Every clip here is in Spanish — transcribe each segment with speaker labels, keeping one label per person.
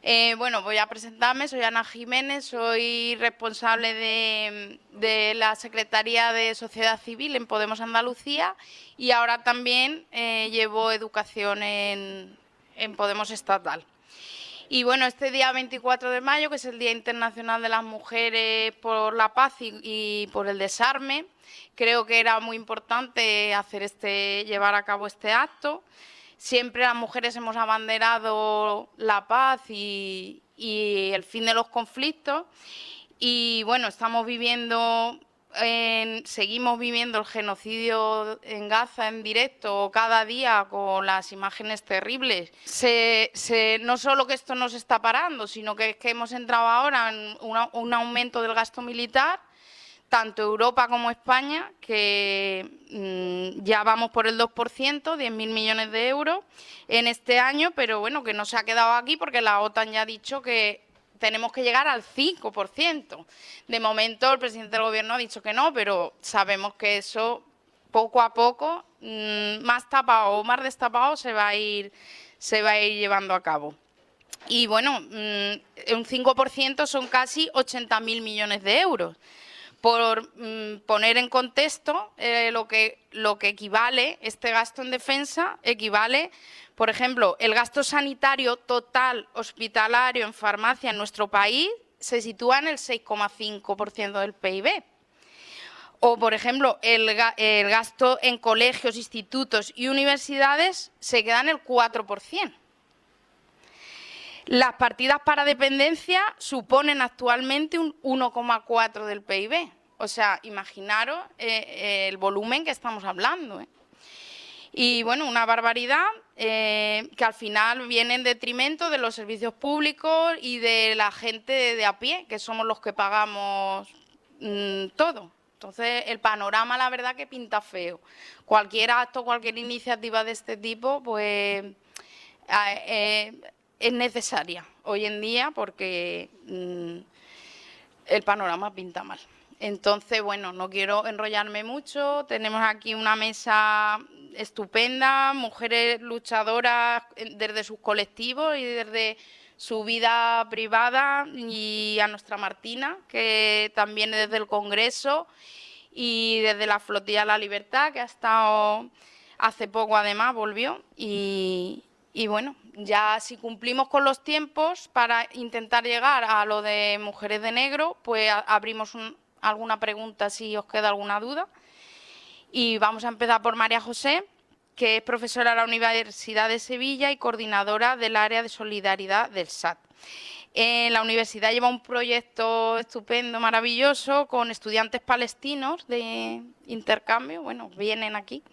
Speaker 1: Bueno, voy a presentarme, soy Ana Jiménez, soy responsable de la Secretaría de Sociedad Civil en Podemos Andalucía y ahora también llevo educación en Podemos Estatal. Y bueno, este día 24 de mayo, que es el Día Internacional de las Mujeres por la Paz y por el Desarme, creo que era muy importante llevar a cabo este acto. Siempre las mujeres hemos abanderado la paz y el fin de los conflictos. Y bueno, seguimos viviendo el genocidio en Gaza en directo cada día con las imágenes terribles. No solo que esto no se está parando, sino que es que hemos entrado ahora en un aumento del gasto militar, tanto Europa como España, que ya vamos por el 2%, 10.000 millones de euros en este año, pero bueno, que no se ha quedado aquí porque la OTAN ya ha dicho que tenemos que llegar al 5%. De momento el presidente del gobierno ha dicho que no, pero sabemos que eso poco a poco, más tapado o más destapado, se va a ir llevando a cabo. Y bueno, un 5% son casi 80.000 millones de euros. Por poner en contexto lo que equivale este gasto en defensa, equivale, por ejemplo, el gasto sanitario total hospitalario en farmacia en nuestro país se sitúa en el 6,5% del PIB. O, por ejemplo, el gasto en colegios, institutos y universidades se queda en el 4%. Las partidas para dependencia suponen actualmente un 1,4 del PIB. O sea, imaginaros el volumen que estamos hablando. Y bueno, una barbaridad que al final viene en detrimento de los servicios públicos y de la gente de a pie, que somos los que pagamos todo. Entonces, el panorama, la verdad, que pinta feo. Cualquier acto, cualquier iniciativa de este tipo, pues es necesaria hoy en día porque el panorama pinta mal. Entonces, bueno, no quiero enrollarme mucho. Tenemos aquí una mesa estupenda, mujeres luchadoras desde sus colectivos y desde su vida privada, y a nuestra Martina, que también desde el Congreso y desde la Flotilla de la Libertad, que ha estado hace poco, además, volvió. Y bueno, ya si cumplimos con los tiempos para intentar llegar a lo de Mujeres de Negro, pues abrimos alguna pregunta si os queda alguna duda. Y vamos a empezar por María José, que es profesora de la Universidad de Sevilla y coordinadora del área de solidaridad del SAT. La universidad lleva un proyecto estupendo, maravilloso, con estudiantes palestinos de intercambio, bueno, vienen aquí,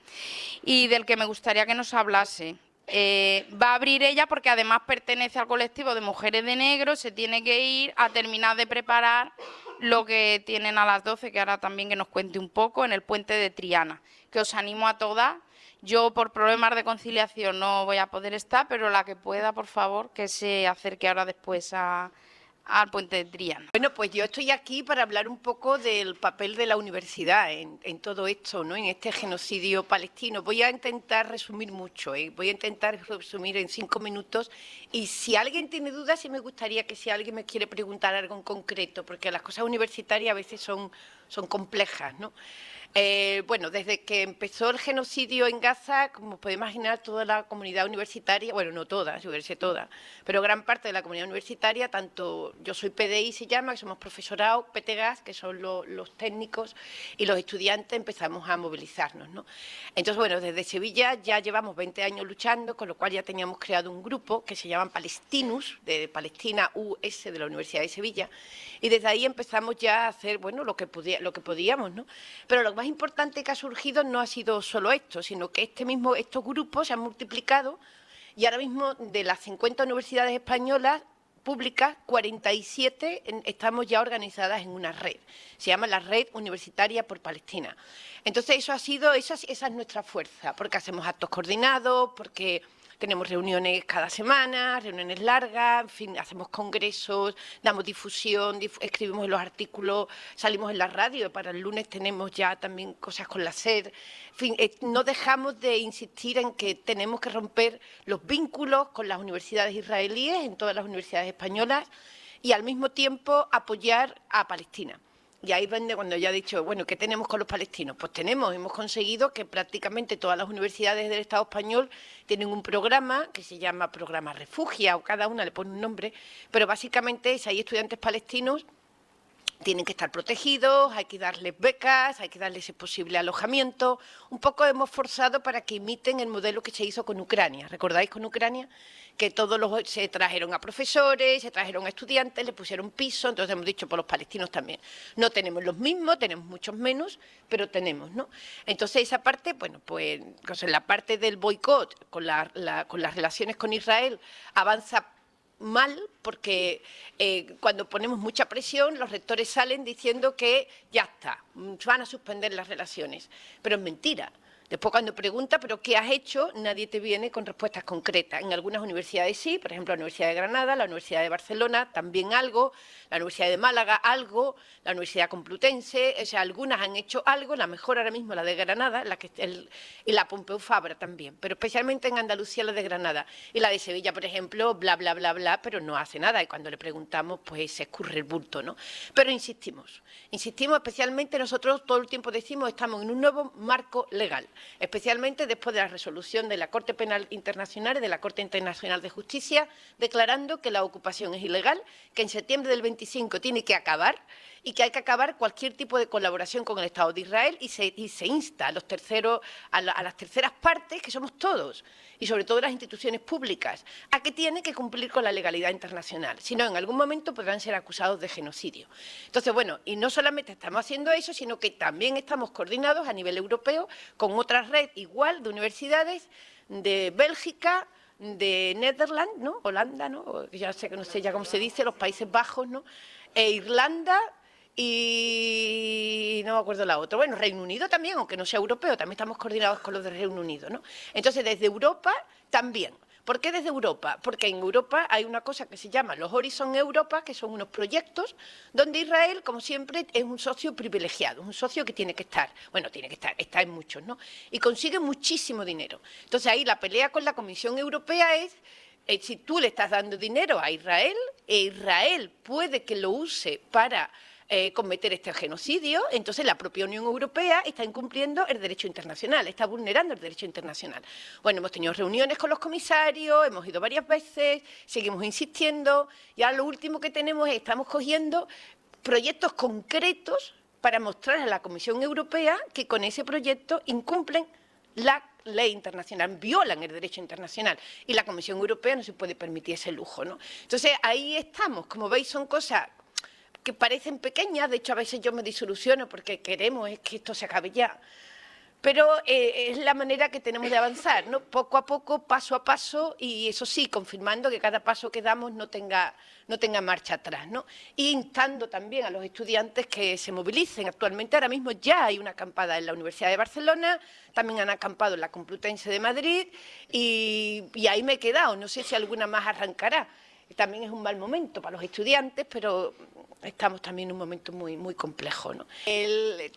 Speaker 1: y del que me gustaría que nos hablase. Va a abrir ella porque además pertenece al colectivo de Mujeres de Negro, se tiene que ir a terminar de preparar lo que tienen a las 12, que ahora también que nos cuente un poco, en el puente de Triana, que os animo a todas. Yo por problemas de conciliación no voy a poder estar, pero la que pueda, por favor, que se acerque ahora después al puente de Triana.
Speaker 2: Bueno, pues yo estoy aquí para hablar un poco del papel de la universidad en todo esto, ¿no? En este genocidio palestino. Voy a intentar resumir mucho, voy a intentar resumir en 5 minutos, y si alguien tiene dudas, sí me gustaría que si alguien me quiere preguntar algo en concreto, porque las cosas universitarias a veces son complejas, ¿no? Bueno, desde que empezó el genocidio en Gaza, como puede imaginar, toda la comunidad universitaria, bueno, no toda, yo sé toda, pero gran parte de la comunidad universitaria, tanto yo soy PDI, se llama, que somos profesorado, PTGAS, que son los técnicos, y los estudiantes empezamos a movilizarnos, ¿no? Entonces, bueno, desde Sevilla ya llevamos 20 años luchando, con lo cual ya teníamos creado un grupo que se llama Palestinus, de Palestina US, de la Universidad de Sevilla, y desde ahí empezamos ya a hacer, bueno, lo que podíamos, ¿no? Pero lo más importante que ha surgido no ha sido solo esto, sino que estos grupos se han multiplicado, y ahora mismo de las 50 universidades españolas públicas, 47 estamos ya organizadas en una red. Se llama la Red Universitaria por Palestina. Entonces esa es nuestra fuerza, porque hacemos actos coordinados, porque tenemos reuniones cada semana, reuniones largas, en fin, hacemos congresos, damos difusión, escribimos los artículos, salimos en la radio, para el lunes tenemos ya también cosas con la SER, en fin, no dejamos de insistir en que tenemos que romper los vínculos con las universidades israelíes, en todas las universidades españolas, y al mismo tiempo apoyar a Palestina. Y ahí vende cuando ya he dicho, bueno, ¿qué tenemos con los palestinos? Pues hemos conseguido que prácticamente todas las universidades del Estado español tienen un programa que se llama Programa Refugia, o cada una le pone un nombre, pero básicamente si hay estudiantes palestinos, tienen que estar protegidos, hay que darles becas, hay que darles ese posible alojamiento. Un poco hemos forzado para que imiten el modelo que se hizo con Ucrania. ¿Recordáis con Ucrania? Que se trajeron a profesores, se trajeron a estudiantes, les pusieron piso, entonces hemos dicho por los palestinos también. No tenemos los mismos, tenemos muchos menos, pero tenemos, ¿no? Entonces esa parte, bueno, pues en la parte del boicot, con las relaciones con Israel, avanza mal, porque cuando ponemos mucha presión, los rectores salen diciendo que ya está, van a suspender las relaciones. Pero es mentira. Después, cuando pregunta, ¿pero qué has hecho?, nadie te viene con respuestas concretas. En algunas universidades sí, por ejemplo, la Universidad de Granada, la Universidad de Barcelona, también algo, la Universidad de Málaga, algo, la Universidad Complutense, o sea, algunas han hecho algo, la mejor ahora mismo la de Granada, y la Pompeu Fabra también, pero especialmente en Andalucía la de Granada. Y la de Sevilla, por ejemplo, bla, bla, bla, bla, pero no hace nada. Y cuando le preguntamos, pues se escurre el bulto, ¿no? Pero insistimos especialmente nosotros todo el tiempo decimos, estamos en un nuevo marco legal, especialmente después de la resolución de la Corte Penal Internacional y de la Corte Internacional de Justicia, declarando que la ocupación es ilegal, que en septiembre del 25 tiene que acabar y que hay que acabar cualquier tipo de colaboración con el Estado de Israel y se insta a las terceras partes, que somos todos, y sobre todo las instituciones públicas, a que tienen que cumplir con la legalidad internacional. Si no, en algún momento podrán ser acusados de genocidio. Entonces, bueno, y no solamente estamos haciendo eso, sino que también estamos coordinados a nivel europeo con otra red igual de universidades de Bélgica, de Netherlands, ¿no? Holanda, ¿no? Ya sé que no sé ya cómo se dice, los Países Bajos, ¿no? Irlanda y no me acuerdo la otra. Bueno, Reino Unido también, aunque no sea europeo, también estamos coordinados con los del Reino Unido, ¿no? Entonces, desde Europa también. ¿Por qué desde Europa? Porque en Europa hay una cosa que se llama los Horizon Europa, que son unos proyectos donde Israel, como siempre, es un socio privilegiado, un socio que tiene que estar, bueno, tiene que estar, está en muchos, ¿no? Y consigue muchísimo dinero. Entonces, ahí la pelea con la Comisión Europea es si tú le estás dando dinero a Israel, e Israel puede que lo use para cometer este genocidio, entonces la propia Unión Europea está incumpliendo el derecho internacional, está vulnerando el derecho internacional. Bueno, hemos tenido reuniones con los comisarios, hemos ido varias veces, seguimos insistiendo, y ahora lo último que tenemos es, estamos cogiendo proyectos concretos para mostrar a la Comisión Europea que con ese proyecto incumplen la ley internacional, violan el derecho internacional, y la Comisión Europea no se puede permitir ese lujo, ¿no? Entonces, ahí estamos. Como veis, son cosas que parecen pequeñas, de hecho a veces yo me disoluciono porque queremos es que esto se acabe ya, pero es la manera que tenemos de avanzar, ¿no? Poco a poco, paso a paso, y eso sí, confirmando que cada paso que damos no tenga marcha atrás, ¿no? Y instando también a los estudiantes que se movilicen. Actualmente, ahora mismo ya hay una acampada en la Universidad de Barcelona, también han acampado en la Complutense de Madrid, y ahí me he quedado, no sé si alguna más arrancará. También es un mal momento para los estudiantes, pero estamos también en un momento muy, muy complejo, ¿no?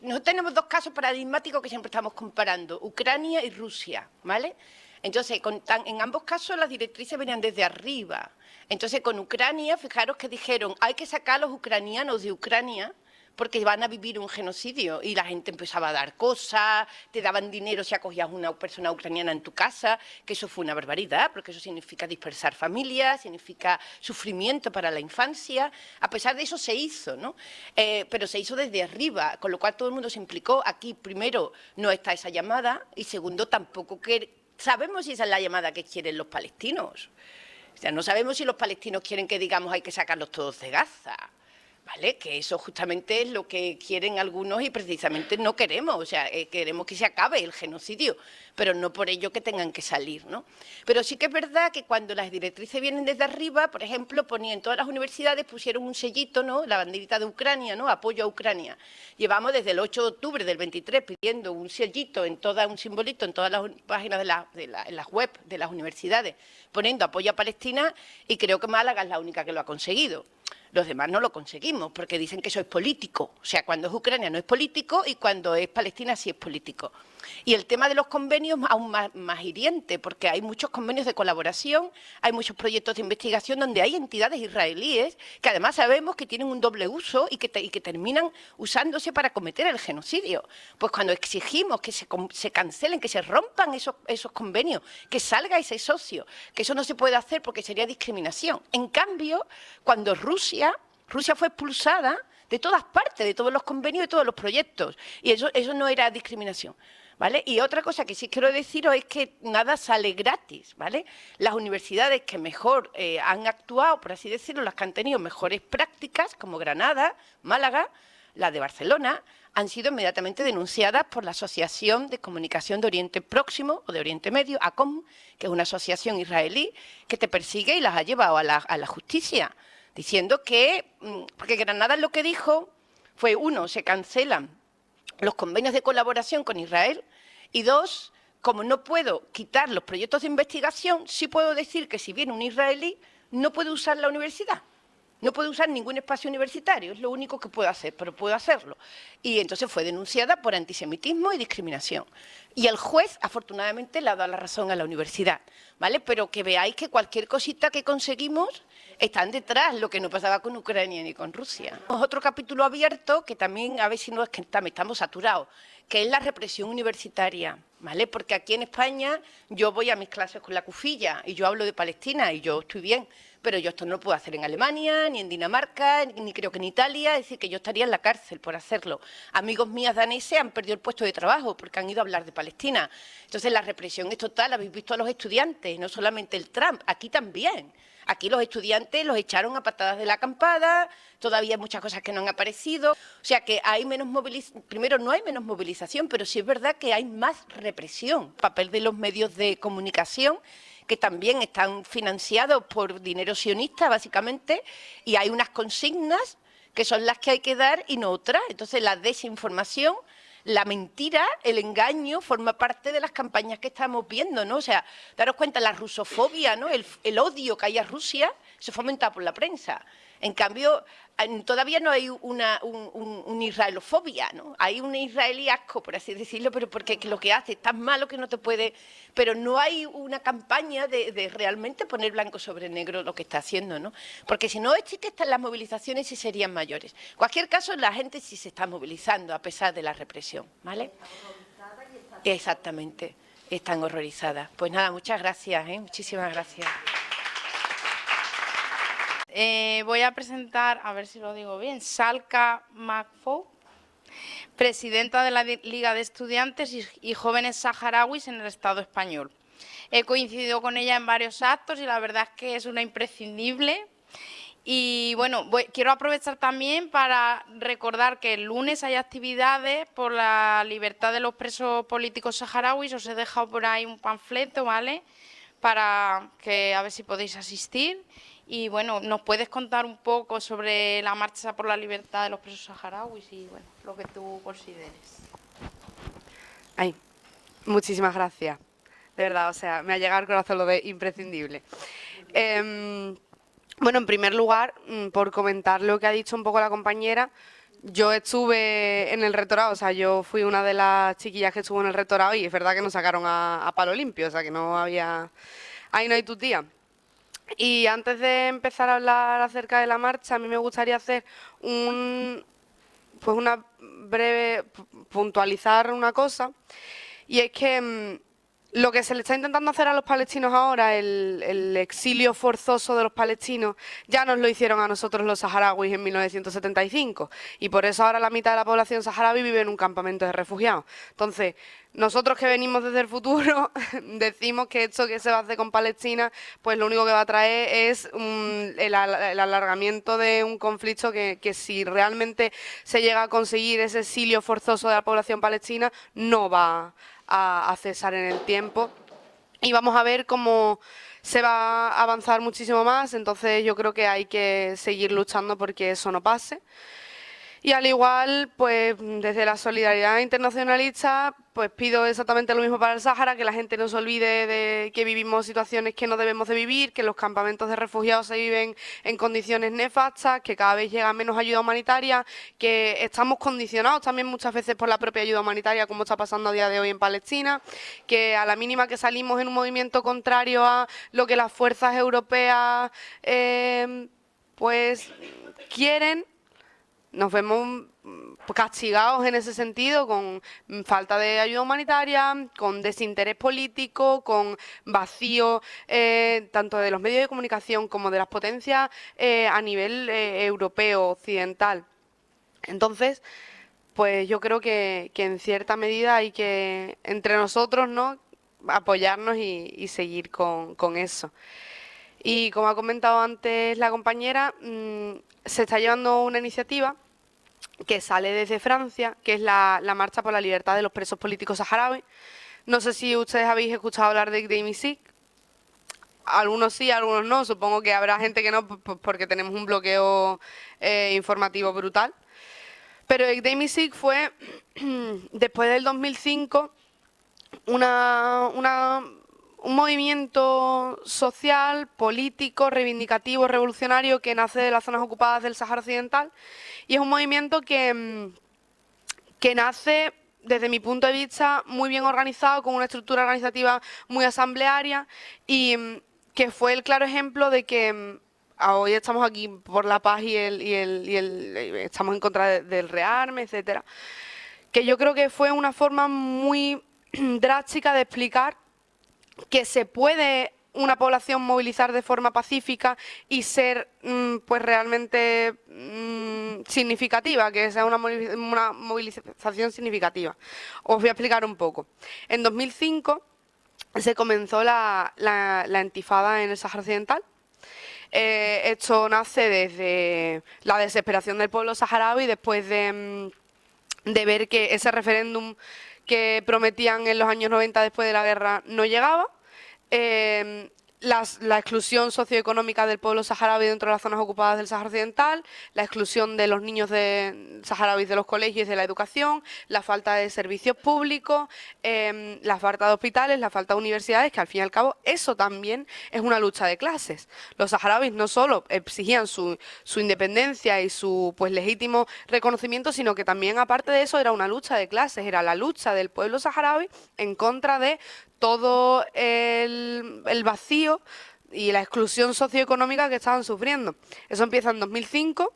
Speaker 2: Nosotros tenemos dos casos paradigmáticos que siempre estamos comparando, Ucrania y Rusia, ¿vale? Entonces, en ambos casos las directrices venían desde arriba. Entonces, con Ucrania, fijaros que dijeron, hay que sacar a los ucranianos de Ucrania porque van a vivir un genocidio, y la gente empezaba a dar cosas, te daban dinero si acogías a una persona ucraniana en tu casa, que eso fue una barbaridad, porque eso significa dispersar familias, significa sufrimiento para la infancia. A pesar de eso se hizo, ¿no? Pero se hizo desde arriba, con lo cual todo el mundo se implicó. Aquí, primero, no está esa llamada, y segundo, tampoco sabemos si esa es la llamada que quieren los palestinos. O sea, no sabemos si los palestinos quieren que digamos hay que sacarlos todos de Gaza. ¿vale? Que eso justamente es lo que quieren algunos y precisamente no queremos, o sea, queremos que se acabe el genocidio, pero no por ello que tengan que salir, ¿no? Pero sí que es verdad que cuando las directrices vienen desde arriba, por ejemplo, ponían en todas las universidades, pusieron un sellito, ¿no? La banderita de Ucrania, ¿no? Apoyo a Ucrania. Llevamos desde el 8 de octubre del 23 pidiendo un sellito, un simbolito en todas las páginas en las web de las universidades, poniendo apoyo a Palestina, y creo que Málaga es la única que lo ha conseguido. Los demás no lo conseguimos porque dicen que eso es político. O sea, cuando es Ucrania no es político y cuando es Palestina sí es político. Y el tema de los convenios aún más hiriente, porque hay muchos convenios de colaboración, hay muchos proyectos de investigación donde hay entidades israelíes que además sabemos que tienen un doble uso y que terminan usándose para cometer el genocidio. Pues cuando exigimos que se cancelen, que se rompan esos convenios, que salga ese socio, que eso no se puede hacer porque sería discriminación. En cambio, cuando Rusia fue expulsada de todas partes, de todos los convenios, de todos los proyectos, y eso no era discriminación. ¿Vale? Y otra cosa que sí quiero deciros es que nada sale gratis, ¿vale? Las universidades que mejor han actuado, por así decirlo, las que han tenido mejores prácticas, como Granada, Málaga, la de Barcelona, han sido inmediatamente denunciadas por la Asociación de Comunicación de Oriente Próximo o de Oriente Medio, ACOM, que es una asociación israelí que te persigue y las ha llevado a la justicia, diciendo que, porque Granada lo que dijo fue, uno, se cancelan los convenios de colaboración con Israel, y dos, como no puedo quitar los proyectos de investigación, sí puedo decir que si viene un israelí no puede usar la universidad, no puede usar ningún espacio universitario, es lo único que puedo hacer, pero puedo hacerlo. Y entonces fue denunciada por antisemitismo y discriminación. Y el juez, afortunadamente, le ha dado la razón a la universidad, ¿vale? Pero que veáis que cualquier cosita que conseguimos están detrás, lo que no pasaba con Ucrania ni con Rusia. Otro capítulo abierto, que también, a ver si no es que estamos saturados, que es la represión universitaria, ¿vale? Porque aquí en España yo voy a mis clases con la cufilla y yo hablo de Palestina y yo estoy bien, pero yo esto no lo puedo hacer en Alemania, ni en Dinamarca, ni creo que en Italia, es decir, que yo estaría en la cárcel por hacerlo. Amigos míos daneses han perdido el puesto de trabajo porque han ido a hablar de Palestina. Entonces la represión es total, habéis visto a los estudiantes, no solamente el Trump, aquí también. Aquí los estudiantes los echaron a patadas de la acampada, todavía hay muchas cosas que no han aparecido. O sea que hay menos movilización, primero no hay menos movilización, pero sí es verdad que hay más represión. El papel de los medios de comunicación, que también están financiados por dinero sionista, básicamente, y hay unas consignas que son las que hay que dar y no otras. Entonces la desinformación, la mentira, el engaño, forma parte de las campañas que estamos viendo, ¿no? O sea, daros cuenta, la rusofobia, ¿no? El odio que hay a Rusia se fomenta por la prensa. En cambio, todavía no hay un israelofobia, ¿no? Hay un israelí asco, por así decirlo, pero porque lo que hace es tan malo que no te puede... Pero no hay una campaña de realmente poner blanco sobre negro lo que está haciendo, ¿no? Porque si no existen las movilizaciones sí serían mayores. En cualquier caso, la gente sí se está movilizando a pesar de la represión, ¿vale? Exactamente, están horrorizadas. Pues nada, muchas gracias, muchísimas gracias.
Speaker 1: Voy a presentar, a ver si lo digo bien, Salka Makfour, presidenta de la Liga de Estudiantes y Jóvenes Saharauis en el Estado español. He coincidido con ella en varios actos y la verdad es que es una imprescindible. Y bueno, quiero aprovechar también para recordar que el lunes hay actividades por la libertad de los presos políticos saharauis. Os he dejado por ahí un panfleto, ¿vale? Para que a ver si podéis asistir. Y bueno, ¿nos puedes contar un poco sobre la marcha por la libertad de los presos saharauis y bueno, lo que tú consideres?
Speaker 3: Ay, muchísimas gracias. De verdad, o sea, me ha llegado al corazón lo de imprescindible. Bueno, en primer lugar, por comentar lo que ha dicho un poco la compañera, yo estuve en el rectorado, o sea, yo fui una de las chiquillas que estuvo en el rectorado y es verdad que nos sacaron a palo limpio, o sea, que no había... Ahí no hay tutía. Y antes de empezar a hablar acerca de la marcha, a mí me gustaría hacer pues una breve, puntualizar una cosa, y es que Lo que se le está intentando hacer a los palestinos ahora, el exilio forzoso de los palestinos, ya nos lo hicieron a nosotros los saharauis en 1975 y por eso ahora la mitad de la población saharaui vive en un campamento de refugiados. Entonces, nosotros que venimos desde el futuro decimos que esto que se va a hacer con Palestina, pues lo único que va a traer es el alargamiento de un conflicto que si realmente se llega a conseguir ese exilio forzoso de la población palestina, no va a cesar en el tiempo y vamos a ver cómo se va a avanzar muchísimo más, entonces yo creo que hay que seguir luchando porque eso no pase. Y al igual, pues desde la solidaridad internacionalista, pues pido exactamente lo mismo para el Sáhara, que la gente no se olvide de que vivimos situaciones que no debemos de vivir, que los campamentos de refugiados se viven en condiciones nefastas, que cada vez llega menos ayuda humanitaria, que estamos condicionados también muchas veces por la propia ayuda humanitaria, como está pasando a día de hoy en Palestina, que a la mínima que salimos en un movimiento contrario a lo que las fuerzas europeas pues quieren, nos vemos castigados en ese sentido, con falta de ayuda humanitaria, con desinterés político, con vacío tanto de los medios de comunicación como de las potencias a nivel europeo, occidental. Entonces, pues yo creo que en cierta medida hay que, entre nosotros, ¿no?, apoyarnos y seguir con eso. Y como ha comentado antes la compañera, se está llevando una iniciativa que sale desde Francia, que es la Marcha por la Libertad de los Presos Políticos Saharauis. No sé si ustedes habéis escuchado hablar de Gdeim-Izik. Algunos sí, algunos no. Supongo que habrá gente que no, porque tenemos un bloqueo informativo brutal. Pero Gdeim-Izik fue, después del 2005, un movimiento social, político, reivindicativo, revolucionario que nace de las zonas ocupadas del Sáhara Occidental y es un movimiento que nace, desde mi punto de vista, muy bien organizado, con una estructura organizativa muy asamblearia y que fue el claro ejemplo de que hoy estamos aquí por la paz y estamos en contra del rearme, etcétera. Que yo creo que fue una forma muy drástica de explicar que se puede una población movilizar de forma pacífica y ser pues realmente significativa, que sea una movilización significativa. Os voy a explicar un poco. En 2005 se comenzó la intifada en el Sáhara Occidental. Esto nace desde la desesperación del pueblo saharaui después de ver que ese referéndum que prometían en los años 90 después de la guerra no llegaba. La exclusión socioeconómica del pueblo saharaui dentro de las zonas ocupadas del Sáhara Occidental, la exclusión de los niños saharauis de los colegios y de la educación, la falta de servicios públicos, la falta de hospitales, la falta de universidades, que al fin y al cabo eso también es una lucha de clases. Los saharauis no solo exigían su independencia y su pues legítimo reconocimiento, sino que también aparte de eso era una lucha de clases, era la lucha del pueblo saharaui en contra de todo el vacío y la exclusión socioeconómica que estaban sufriendo. Eso empieza en 2005.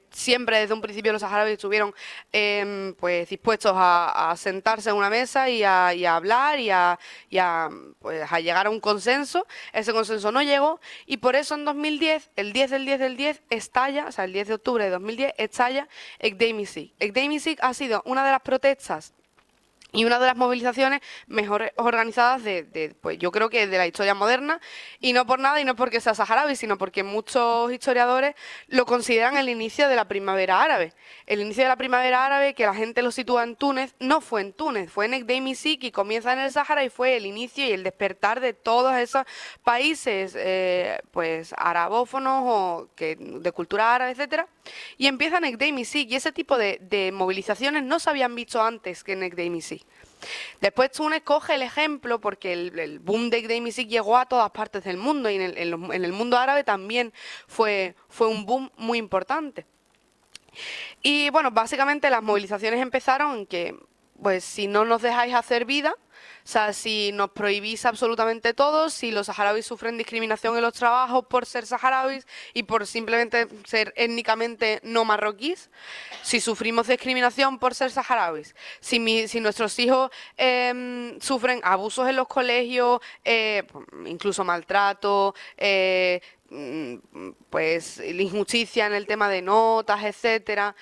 Speaker 3: Siempre desde un principio los saharauis estuvieron pues dispuestos a sentarse en una mesa y a hablar pues, a llegar a un consenso. Ese consenso no llegó y por eso en 2010, el 10 del 10 del 10, estalla, o sea, el 10 de octubre de 2010, estalla Gdeim-Izik. Gdeim-Izik ha sido una de las protestas y una de las movilizaciones mejor organizadas pues yo creo que de la historia moderna, y no por nada y no porque sea saharaui, sino porque muchos historiadores lo consideran el inicio de la primavera árabe. El inicio de la primavera árabe, que la gente lo sitúa en Túnez, no fue en Túnez, fue en Gdeim-Izik y comienza en el Sáhara y fue el inicio y el despertar de todos esos países pues arabófonos o de cultura árabe, etcétera, y empiezan en Gdeim-Izik y ese tipo de movilizaciones no se habían visto antes que en Gdeim-Izik. Después Túnez coge el ejemplo porque el boom de Gdeim-Izik llegó a todas partes del mundo y en el mundo árabe también fue un boom muy importante. Y bueno, básicamente las movilizaciones empezaron en que pues si no nos dejáis hacer vida, o sea, si nos prohibís absolutamente todo, si los saharauis sufren discriminación en los trabajos por ser saharauis y por simplemente ser étnicamente no marroquíes, si sufrimos discriminación por ser saharauis, si nuestros hijos sufren abusos en los colegios, incluso maltrato, pues injusticia en el tema de notas, etcétera.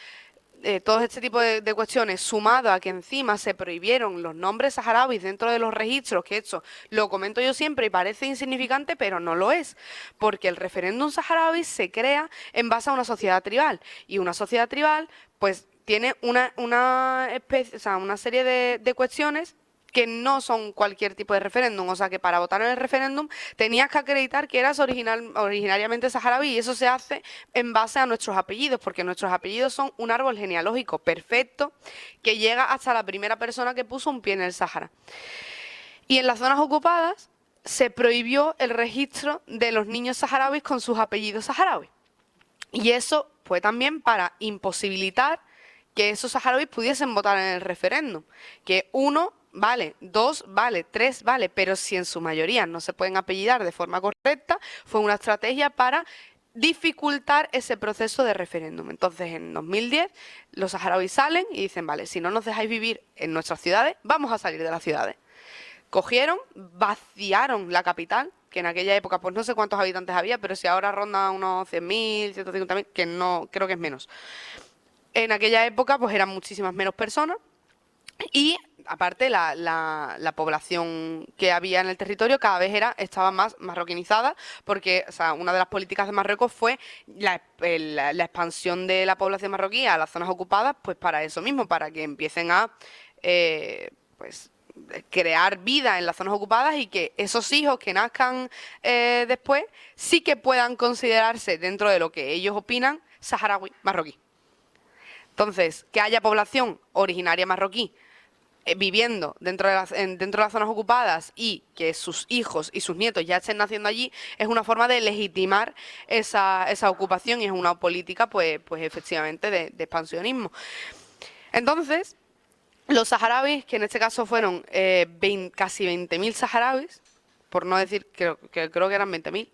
Speaker 3: Todo este tipo de cuestiones, sumado a que encima se prohibieron los nombres saharauis dentro de los registros, que esto lo comento yo siempre y parece insignificante, pero no lo es, porque el referéndum saharaui se crea en base a una sociedad tribal, y una sociedad tribal pues tiene una especie, o sea, una serie de cuestiones que no son cualquier tipo de referéndum, o sea que para votar en el referéndum tenías que acreditar que eras originariamente saharaui, y eso se hace en base a nuestros apellidos, porque nuestros apellidos son un árbol genealógico perfecto que llega hasta la primera persona que puso un pie en el Sáhara. Y en las zonas ocupadas se prohibió el registro de los niños saharauis con sus apellidos saharauis. Y eso fue también para imposibilitar que esos saharauis pudiesen votar en el referéndum, que uno vale, 2 vale, 3 vale, pero si en su mayoría no se pueden apellidar de forma correcta, fue una estrategia para dificultar ese proceso de referéndum. Entonces, en 2010, los saharauis salen y dicen, vale, si no nos dejáis vivir en nuestras ciudades, vamos a salir de las ciudades. Cogieron, vaciaron la capital, que en aquella época, pues no sé cuántos habitantes había, pero si ahora ronda unos 100.000, 150.000, que no, creo que es menos. En aquella época, pues eran muchísimas menos personas. Y aparte la población que había en el territorio cada vez estaba más marroquinizada, porque o sea, una de las políticas de Marruecos fue la expansión de la población marroquí a las zonas ocupadas, pues para eso mismo, para que empiecen a pues crear vida en las zonas ocupadas y que esos hijos que nazcan después sí que puedan considerarse, dentro de lo que ellos opinan, saharaui marroquí. Entonces, que haya población originaria marroquí viviendo dentro de las zonas ocupadas y que sus hijos y sus nietos ya estén naciendo allí, es una forma de legitimar esa ocupación y es una política, pues efectivamente, de expansionismo. Entonces, los saharauis, que en este caso fueron casi 20.000 saharauis, por no decir que creo que eran 20.000,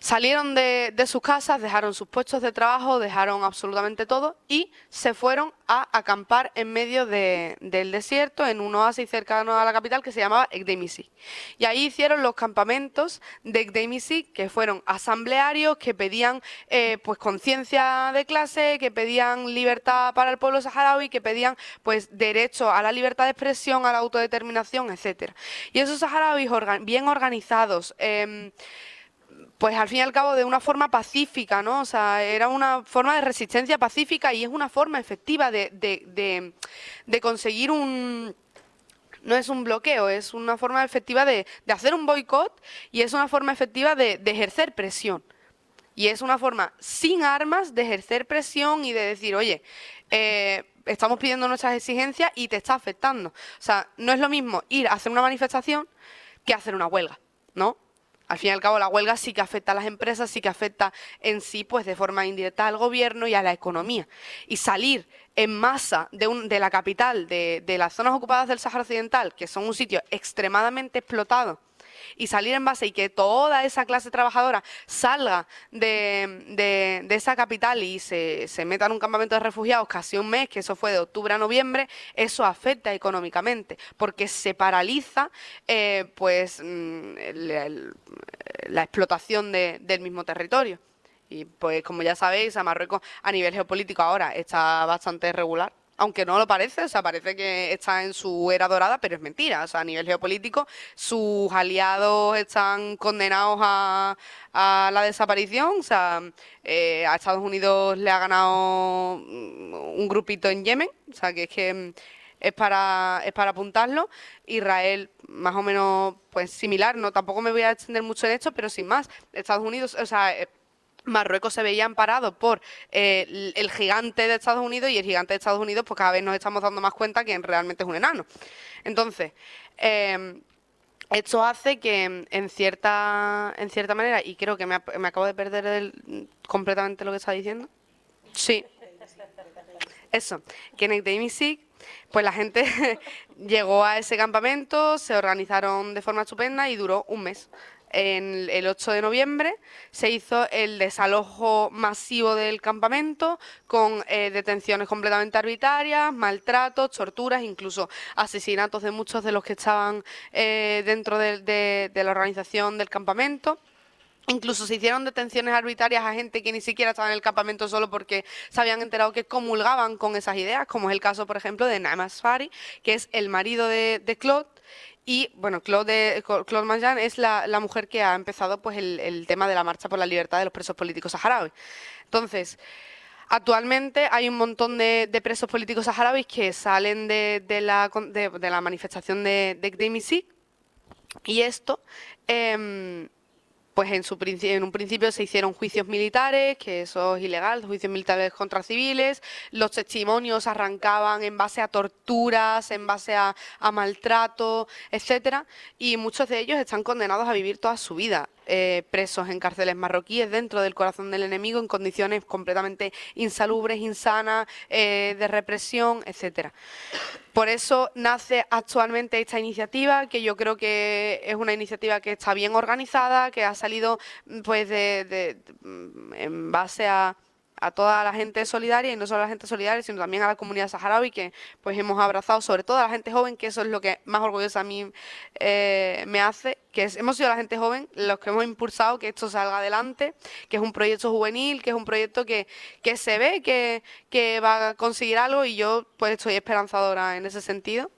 Speaker 3: salieron de sus casas, dejaron sus puestos de trabajo, dejaron absolutamente todo y se fueron a acampar en medio del desierto, en un oasis cercano a la capital que se llamaba Ekdemisi. Y ahí hicieron los campamentos de Ekdemisi, que fueron asamblearios, que pedían pues conciencia de clase, que pedían libertad para el pueblo saharaui, que pedían pues derecho a la libertad de expresión, a la autodeterminación, etcétera. Y esos saharauis bien organizados, pues al fin y al cabo de una forma pacífica, ¿no? O sea, era una forma de resistencia pacífica y es una forma efectiva de conseguir un... No es un bloqueo, es una forma efectiva de hacer un boicot y es una forma efectiva de ejercer presión. Y es una forma sin armas de ejercer presión y de decir, oye, estamos pidiendo nuestras exigencias y te está afectando. O sea, no es lo mismo ir a hacer una manifestación que hacer una huelga, ¿no? Al fin y al cabo, la huelga sí que afecta a las empresas, sí que afecta en sí, pues de forma indirecta al gobierno y a la economía. Y salir en masa de la capital, de las zonas ocupadas del Sáhara Occidental, que son un sitio extremadamente explotado, y salir en base y que toda esa clase trabajadora salga de esa capital y se meta en un campamento de refugiados casi un mes, que eso fue de octubre a noviembre, eso afecta económicamente, porque se paraliza pues la explotación del mismo territorio. Y pues como ya sabéis, a Marruecos a nivel geopolítico ahora está bastante regular, aunque no lo parece, o sea, parece que está en su era dorada, pero es mentira. O sea, a nivel geopolítico, sus aliados están condenados a la desaparición. O sea, a Estados Unidos le ha ganado un grupito en Yemen, o sea, que es que es para apuntarlo. Israel, más o menos, pues similar, no, tampoco me voy a extender mucho en esto, pero sin más. Estados Unidos, o sea, Marruecos se veía amparado por el gigante de Estados Unidos y el gigante de Estados Unidos pues cada vez nos estamos dando más cuenta que realmente es un enano. Entonces, esto hace que en cierta manera, y creo que me acabo de perder completamente lo que estaba diciendo. Sí. Eso, que en Ekdemisi Pues la gente llegó a ese campamento, se organizaron de forma estupenda y duró un mes. El 8 de noviembre se hizo el desalojo masivo del campamento con detenciones completamente arbitrarias, maltratos, torturas, incluso asesinatos de muchos de los que estaban dentro de la organización del campamento. Incluso se hicieron detenciones arbitrarias a gente que ni siquiera estaba en el campamento solo porque se habían enterado que comulgaban con esas ideas, como es el caso, por ejemplo, de Naim Asfari, que es el marido de Claude. Y bueno, Claude Majan es la mujer que ha empezado pues el tema de la marcha por la libertad de los presos políticos saharauis. Entonces, actualmente hay un montón de presos políticos saharauis que salen de la manifestación de Gdeim y esto... pues en un principio se hicieron juicios militares, que eso es ilegal, juicios militares contra civiles, los testimonios arrancaban en base a torturas, en base a maltrato, etcétera, y muchos de ellos están condenados a vivir toda su vida presos en cárceles marroquíes dentro del corazón del enemigo en condiciones completamente insalubres, insanas, de represión, etcétera. Por eso nace actualmente esta iniciativa, que yo creo que es una iniciativa que está bien organizada, que ha salido pues en base a toda la gente solidaria, y no solo a la gente solidaria, sino también a la comunidad saharaui, que pues hemos abrazado, sobre todo a la gente joven, que eso es lo que más orgullosa a mí me hace, hemos sido la gente joven los que hemos impulsado que esto salga adelante, que es un proyecto juvenil, que es un proyecto que se ve que va a conseguir algo, y yo pues estoy esperanzadora en ese sentido.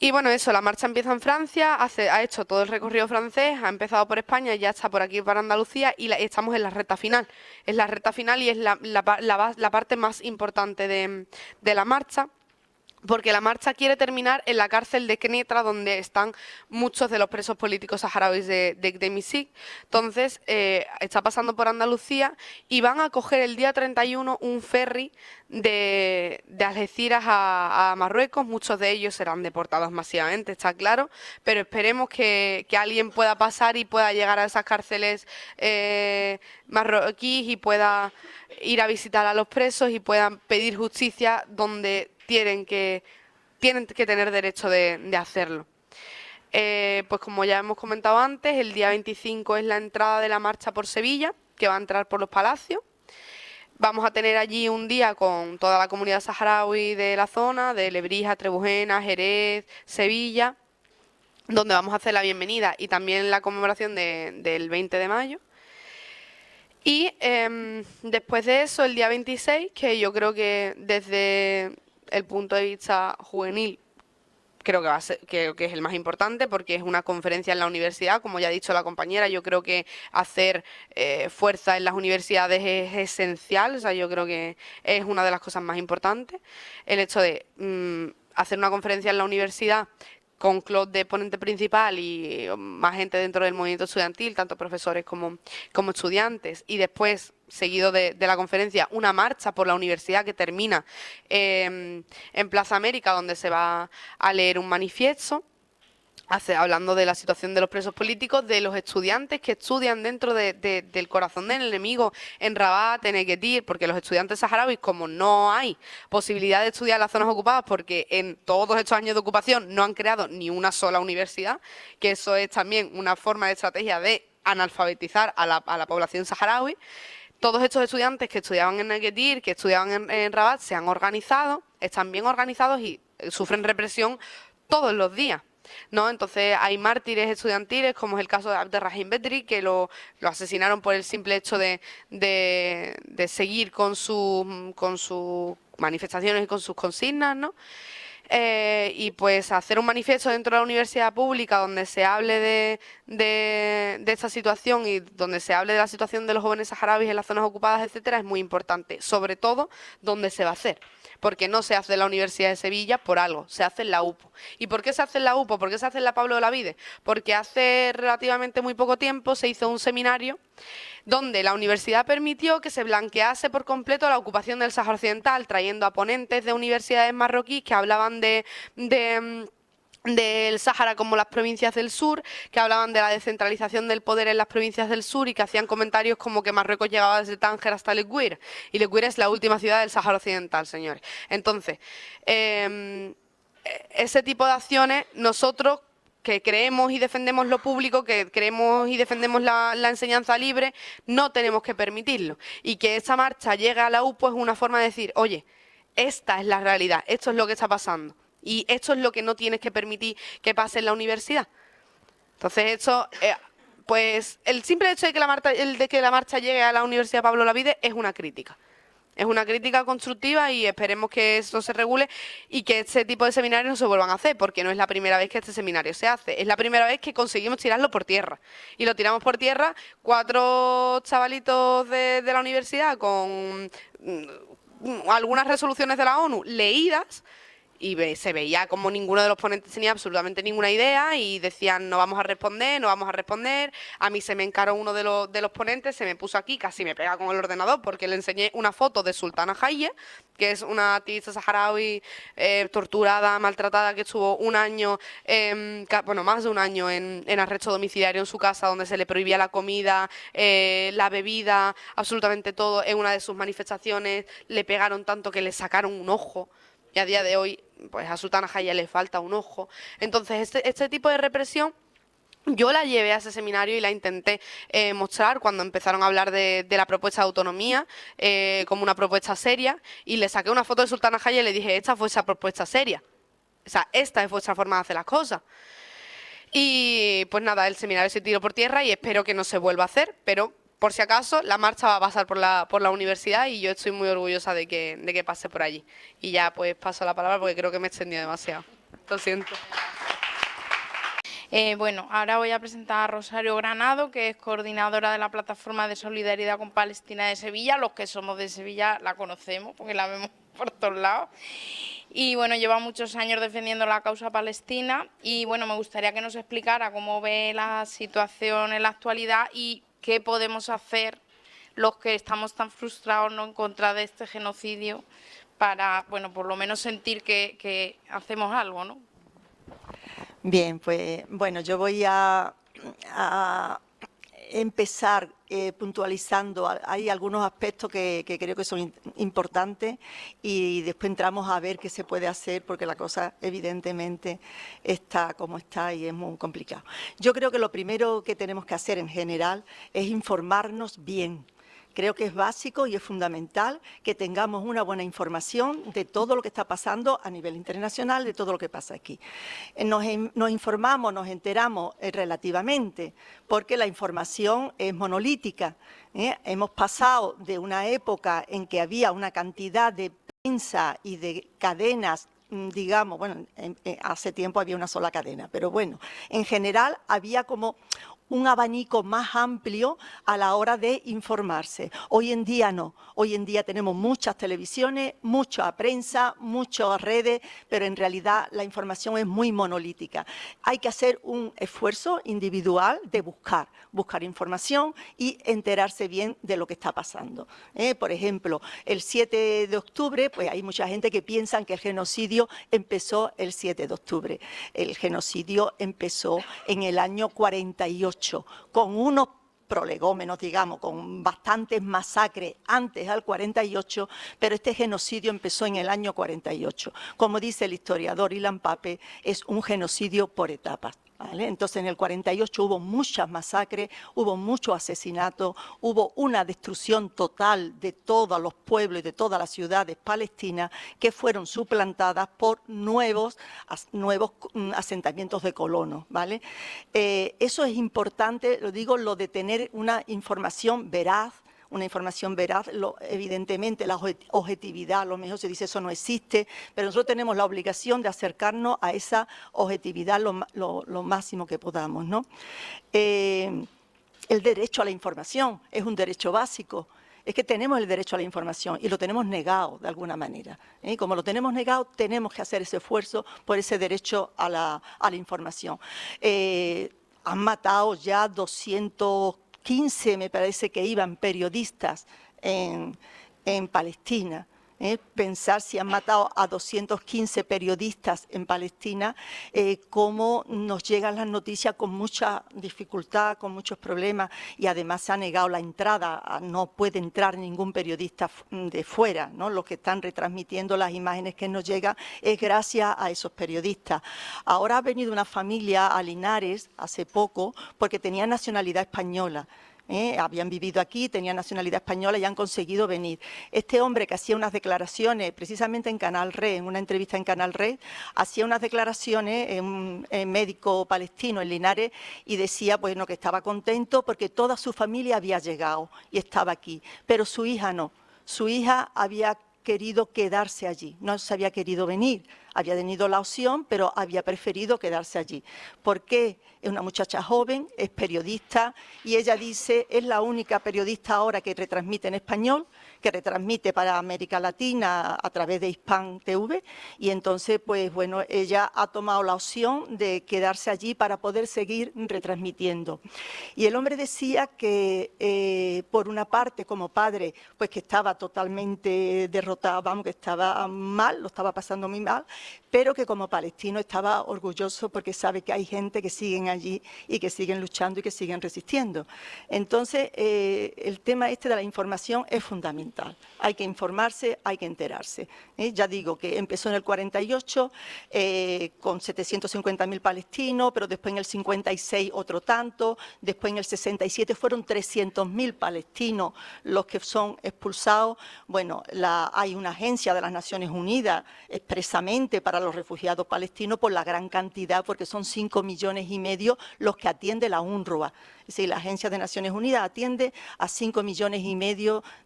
Speaker 3: Y bueno, eso, la marcha empieza en Francia, ha hecho todo el recorrido francés, ha empezado por España, ya está por aquí, para Andalucía, y estamos en la recta final. Es la recta final y es la parte más importante de la marcha, porque la marcha quiere terminar en la cárcel de Quneitra, donde están muchos de los presos políticos saharauis de Gdeim Izik. Entonces, está pasando por Andalucía y van a coger el día 31 un ferry de Algeciras a Marruecos. Muchos de ellos serán deportados masivamente, está claro, pero esperemos que alguien pueda pasar y pueda llegar a esas cárceles marroquíes y pueda ir a visitar a los presos y puedan pedir justicia donde tienen que tener derecho de hacerlo. Pues como ya hemos comentado antes, el día 25 es la entrada de la marcha por Sevilla, que va a entrar por los palacios. Vamos a tener allí un día con toda la comunidad saharaui de la zona, de Lebrija, Trebujena, Jerez, Sevilla, donde vamos a hacer la bienvenida y también la conmemoración del 20 de mayo. Y después de eso, el día 26, que yo creo que desde el punto de vista juvenil, creo que es el más importante, porque es una conferencia en la universidad, como ya ha dicho la compañera. Yo creo que hacer fuerza en las universidades es esencial, o sea, yo creo que es una de las cosas más importantes. El hecho de hacer una conferencia en la universidad con Claude de ponente principal y más gente dentro del movimiento estudiantil, tanto profesores como estudiantes, y después, seguido de la conferencia, una marcha por la universidad que termina en Plaza América, donde se va a leer un manifiesto hablando de la situación de los presos políticos, de los estudiantes que estudian dentro del corazón del enemigo, en Rabat, en Agadir, porque los estudiantes saharauis, como no hay posibilidad de estudiar en las zonas ocupadas, porque en todos estos años de ocupación no han creado ni una sola universidad, que eso es también una forma de estrategia de analfabetizar a la población saharaui. Todos estos estudiantes que estudiaban en Agadir, que estudiaban en Rabat, se han organizado, están bien organizados y sufren represión todos los días, ¿no? Entonces hay mártires estudiantiles, como es el caso de Abderrahim Bedri, que lo asesinaron por el simple hecho de seguir con sus manifestaciones y con sus consignas, ¿no? Y pues hacer un manifiesto dentro de la universidad pública donde se hable de esta situación y donde se hable de la situación de los jóvenes saharauis en las zonas ocupadas, etcétera, es muy importante, sobre todo donde se va a hacer, porque no se hace en la Universidad de Sevilla por algo, se hace en la UPO. ¿Y por qué se hace en la UPO? ¿Por qué se hace en la Pablo de Olavide? Porque hace relativamente muy poco tiempo se hizo un seminario donde la universidad permitió que se blanquease por completo la ocupación del Sáhara Occidental, trayendo a ponentes de universidades marroquíes que hablaban de del Sáhara como las provincias del sur, que hablaban de la descentralización del poder en las provincias del sur y que hacían comentarios como que Marruecos llegaba desde Tánger hasta El Guir, y El Guir es la última ciudad del Sáhara Occidental, señores. Entonces, ese tipo de acciones, nosotros que creemos y defendemos lo público, que creemos y defendemos la enseñanza libre, no tenemos que permitirlo. Y que esa marcha llegue a la UPO es una forma de decir, oye, esta es la realidad, esto es lo que está pasando. Y esto es lo que no tienes que permitir que pase en la universidad. Entonces, eso, pues, el simple hecho de que la marcha llegue a la Universidad Pablo Olavide es una crítica. Es una crítica constructiva y esperemos que eso se regule y que este tipo de seminarios no se vuelvan a hacer, porque no es la primera vez que este seminario se hace. Es la primera vez que conseguimos tirarlo por tierra. Y lo tiramos por tierra 4 chavalitos de la universidad con algunas resoluciones de la ONU leídas, y se veía como ninguno de los ponentes tenía absolutamente ninguna idea y decían no vamos a responder, no vamos a responder. A mí se me encaró uno de los ponentes, se me puso aquí, casi me pega con el ordenador porque le enseñé una foto de Sultana Haye, que es una activista saharaui torturada, maltratada, que estuvo un año, bueno, más de un año en arresto domiciliario en su casa, donde se le prohibía la comida, la bebida, absolutamente todo. En una de sus manifestaciones le pegaron tanto que le sacaron un ojo. Y a día de hoy, pues a Sultana Haye le falta un ojo. Entonces, este tipo de represión yo la llevé a ese seminario y la intenté mostrar cuando empezaron a hablar de la propuesta de autonomía como una propuesta seria, y le saqué una foto de Sultana Haye y le dije, esta fue esa propuesta seria. O sea, esta es vuestra forma de hacer las cosas. Y pues nada, el seminario se tiró por tierra y espero que no se vuelva a hacer, pero por si acaso la marcha va a pasar por la universidad y yo estoy muy orgullosa de que pase por allí. Y ya pues paso la palabra porque creo que me he extendido demasiado. Lo siento.
Speaker 1: Bueno, ahora voy a presentar a Rosario Granado, que es coordinadora de la Plataforma de Solidaridad con Palestina de Sevilla. Los que somos de Sevilla la conocemos porque la vemos por todos lados. Y bueno, lleva muchos años defendiendo la causa palestina y bueno, me gustaría que nos explicara cómo ve la situación en la actualidad y qué podemos hacer los que estamos tan frustrados, ¿no?, en contra de este genocidio para, bueno, por lo menos sentir que hacemos algo, ¿no?
Speaker 4: Bien, pues bueno, yo voy a empezar puntualizando. Hay algunos aspectos que creo que son importantes y después entramos a ver qué se puede hacer porque la cosa evidentemente está como está y es muy complicado. Yo creo que lo primero que tenemos que hacer en general es informarnos bien. Creo que es básico y es fundamental que tengamos una buena información de todo lo que está pasando a nivel internacional, de todo lo que pasa aquí. Nos informamos, nos enteramos relativamente, porque la información es monolítica. Hemos pasado de una época en que había una cantidad de prensa y de cadenas, digamos, bueno, hace tiempo había una sola cadena, pero bueno, en general había como un abanico más amplio a la hora de informarse. Hoy en día no, hoy en día tenemos muchas televisiones, mucha prensa, muchas redes, pero en realidad la información es muy monolítica. Hay que hacer un esfuerzo individual de buscar información y enterarse bien de lo que está pasando. Por ejemplo, el 7 de octubre, pues hay mucha gente que piensa que el genocidio empezó el 7 de octubre. El genocidio empezó en el año 48. Con unos prolegómenos, digamos, con bastantes masacres antes del 48, pero este genocidio empezó en el año 48. Como dice el historiador Ilan Pappé, es un genocidio por etapas. ¿Vale? Entonces, en el 48 hubo muchas masacres, hubo muchos asesinatos, hubo una destrucción total de todos los pueblos y de todas las ciudades palestinas que fueron suplantadas por nuevos asentamientos de colonos. ¿Vale? Eso es importante, lo digo, lo de tener una información veraz. Evidentemente la objetividad, a lo mejor se dice eso no existe, pero nosotros tenemos la obligación de acercarnos a esa objetividad lo máximo que podamos, ¿no? El derecho a la información es un derecho básico. Es que tenemos el derecho a la información y lo tenemos negado de alguna manera. Como lo tenemos negado, tenemos que hacer ese esfuerzo por ese derecho a la información. Han matado ya 215, me parece que iban periodistas en Palestina. Pensar si han matado a 215 periodistas en Palestina, cómo nos llegan las noticias con mucha dificultad, con muchos problemas, y además se ha negado la entrada, no puede entrar ningún periodista de fuera, ¿no? Los que están retransmitiendo las imágenes que nos llegan es gracias a esos periodistas. Ahora ha venido una familia a Linares hace poco porque tenía nacionalidad española. Habían vivido aquí, tenían nacionalidad española y han conseguido venir. Este hombre que hacía unas declaraciones, precisamente en Canal Red, en una entrevista en Canal Red, hacía unas declaraciones, un médico palestino en Linares, y decía, bueno, que estaba contento porque toda su familia había llegado y estaba aquí, pero su hija no. Su hija había querido quedarse allí, no se había querido venir, había tenido la opción, pero había preferido quedarse allí. ¿Por qué? Es una muchacha joven, es periodista, y ella dice, es la única periodista ahora que retransmite en español, que retransmite para América Latina a través de Hispan TV, y entonces, pues bueno, ella ha tomado la opción de quedarse allí para poder seguir retransmitiendo. Y el hombre decía que, por una parte, como padre, pues que estaba totalmente derrotado, vamos, que estaba mal, lo estaba pasando muy mal, pero que como palestino estaba orgulloso porque sabe que hay gente que siguen allí y que siguen luchando y que siguen resistiendo. Entonces, el tema este de la información es fundamental. Hay que informarse, hay que enterarse. Ya digo que empezó en el 48 con 750.000 palestinos, pero después en el 56 otro tanto, después en el 67 fueron 300.000 palestinos los que son expulsados. Bueno, hay una agencia de las Naciones Unidas expresamente para los refugiados palestinos por la gran cantidad, porque son 5,5 millones los que atiende la UNRWA. Es decir, la Agencia de Naciones Unidas atiende a 5,5 millones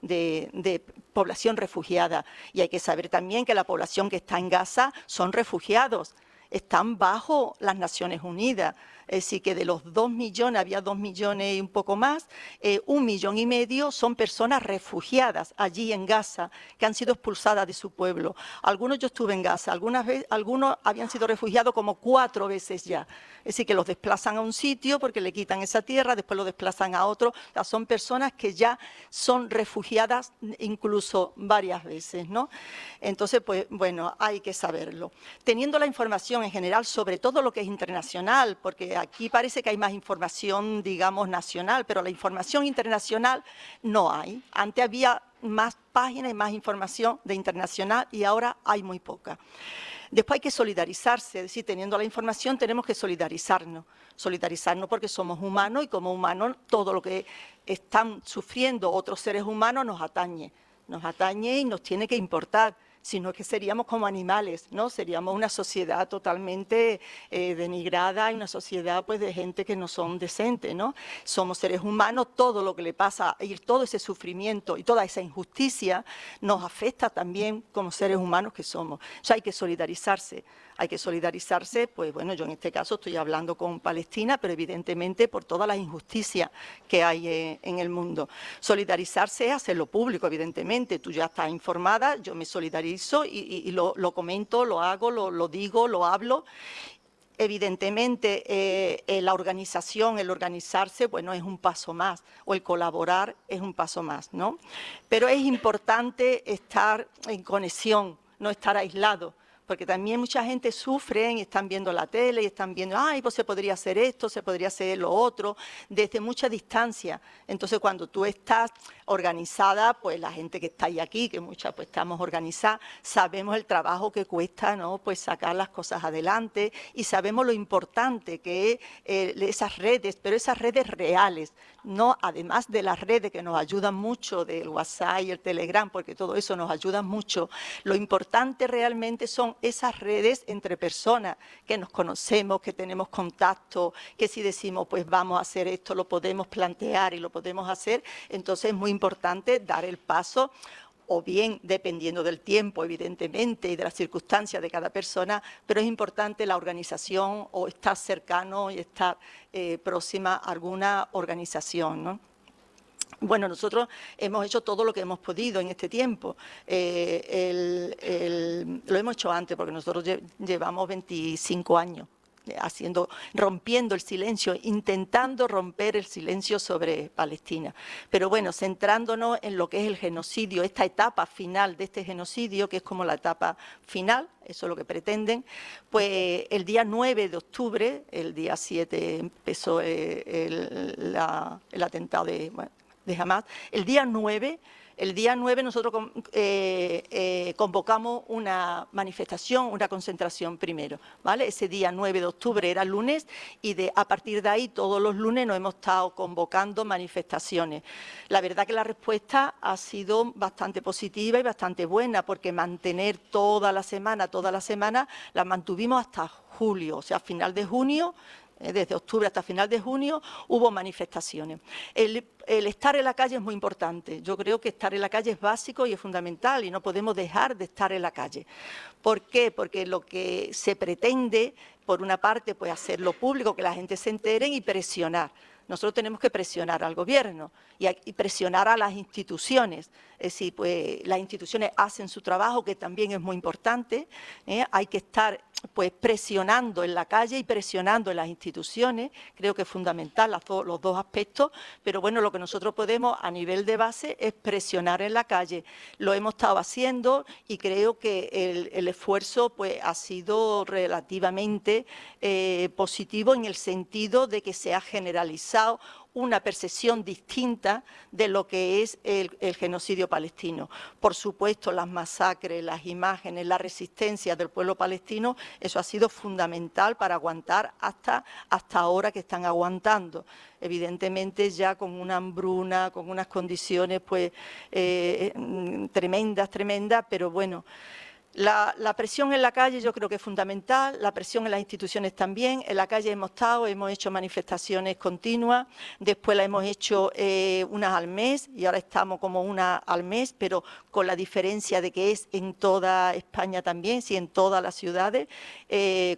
Speaker 4: de población refugiada. Y hay que saber también que la población que está en Gaza son refugiados, están bajo las Naciones Unidas. Es decir, que de los 2 millones, había 2 millones y un poco más, 1,5 millones son personas refugiadas allí en Gaza, que han sido expulsadas de su pueblo. Algunos, yo estuve en Gaza, algunos habían sido refugiados como 4 veces ya. Es decir, que los desplazan a un sitio porque le quitan esa tierra, después los desplazan a otro. O sea, son personas que ya son refugiadas incluso varias veces, ¿no? Entonces, pues bueno, hay que saberlo. Teniendo la información en general sobre todo lo que es internacional, porque aquí parece que hay más información, digamos, nacional, pero la información internacional no hay. Antes había más páginas y más información de internacional y ahora hay muy poca. Después hay que solidarizarse, es decir, teniendo la información tenemos que solidarizarnos porque somos humanos y como humanos todo lo que están sufriendo otros seres humanos nos atañe y nos tiene que importar. Sino que seríamos como animales, ¿no? Seríamos una sociedad totalmente denigrada y una sociedad pues de gente que no son decentes, ¿no? Somos seres humanos, todo lo que le pasa y todo ese sufrimiento y toda esa injusticia nos afecta también como seres humanos que somos. O sea, hay que solidarizarse, pues bueno, yo en este caso estoy hablando con Palestina, pero evidentemente por todas las injusticias que hay en el mundo. Solidarizarse es hacerlo público, evidentemente. Tú ya estás informada, yo me solidarizo y lo comento, lo hago, lo digo, lo hablo. Evidentemente, la organización, el organizarse, bueno, es un paso más, o el colaborar es un paso más, ¿no? Pero es importante estar en conexión, no estar aislado, porque también mucha gente sufre y están viendo la tele y están viendo, ay, pues se podría hacer esto, se podría hacer lo otro, desde mucha distancia. Entonces, cuando tú estás organizada, pues la gente que está ahí aquí, que muchas pues estamos organizadas, sabemos el trabajo que cuesta, ¿no? Pues sacar las cosas adelante y sabemos lo importante que es esas redes, pero esas redes reales, no además de las redes que nos ayudan mucho, del WhatsApp y el Telegram, porque todo eso nos ayuda mucho, lo importante realmente son esas redes entre personas que nos conocemos, que tenemos contacto, que si decimos pues vamos a hacer esto, lo podemos plantear y lo podemos hacer, entonces es muy importante dar el paso, o bien dependiendo del tiempo, evidentemente, y de las circunstancias de cada persona, pero es importante la organización o estar cercano y estar próxima a alguna organización, ¿no? Bueno, nosotros hemos hecho todo lo que hemos podido en este tiempo. Lo hemos hecho antes, porque nosotros llevamos 25 años rompiendo el silencio, intentando romper el silencio sobre Palestina. Pero bueno, centrándonos en lo que es el genocidio, esta etapa final de este genocidio, que es como la etapa final, eso es lo que pretenden, pues el día 9 de octubre, el día 7 empezó el atentado de Hamás, el día 9 nosotros convocamos una manifestación, una concentración primero, ¿vale? Ese día 9 de octubre era lunes y a partir de ahí todos los lunes nos hemos estado convocando manifestaciones. La verdad que la respuesta ha sido bastante positiva y bastante buena, porque mantener toda la semana, la mantuvimos hasta julio, o sea, a final de junio. Desde octubre hasta final de junio hubo manifestaciones. El estar en la calle es muy importante. Yo creo que estar en la calle es básico y es fundamental y no podemos dejar de estar en la calle. ¿Por qué? Porque lo que se pretende, por una parte, pues hacerlo público, que la gente se entere y presionar. Nosotros tenemos que presionar al gobierno y presionar a las instituciones. Es decir, pues las instituciones hacen su trabajo, que también es muy importante. Hay que estar pues presionando en la calle y presionando en las instituciones. Creo que es fundamental los dos aspectos, pero bueno, lo que nosotros podemos a nivel de base es presionar en la calle. Lo hemos estado haciendo y creo que el esfuerzo pues ha sido relativamente positivo, en el sentido de que se ha generalizado una percepción distinta de lo que es el genocidio palestino. Por supuesto, las masacres, las imágenes, la resistencia del pueblo palestino, eso ha sido fundamental para aguantar hasta ahora que están aguantando. Evidentemente ya con una hambruna, con unas condiciones pues tremendas, pero bueno. La presión en la calle yo creo que es fundamental, la presión en las instituciones también. En la calle hemos hecho manifestaciones continuas, después la hemos hecho unas al mes y ahora estamos como una al mes, pero con la diferencia de que es en toda España también, sí, en todas las ciudades,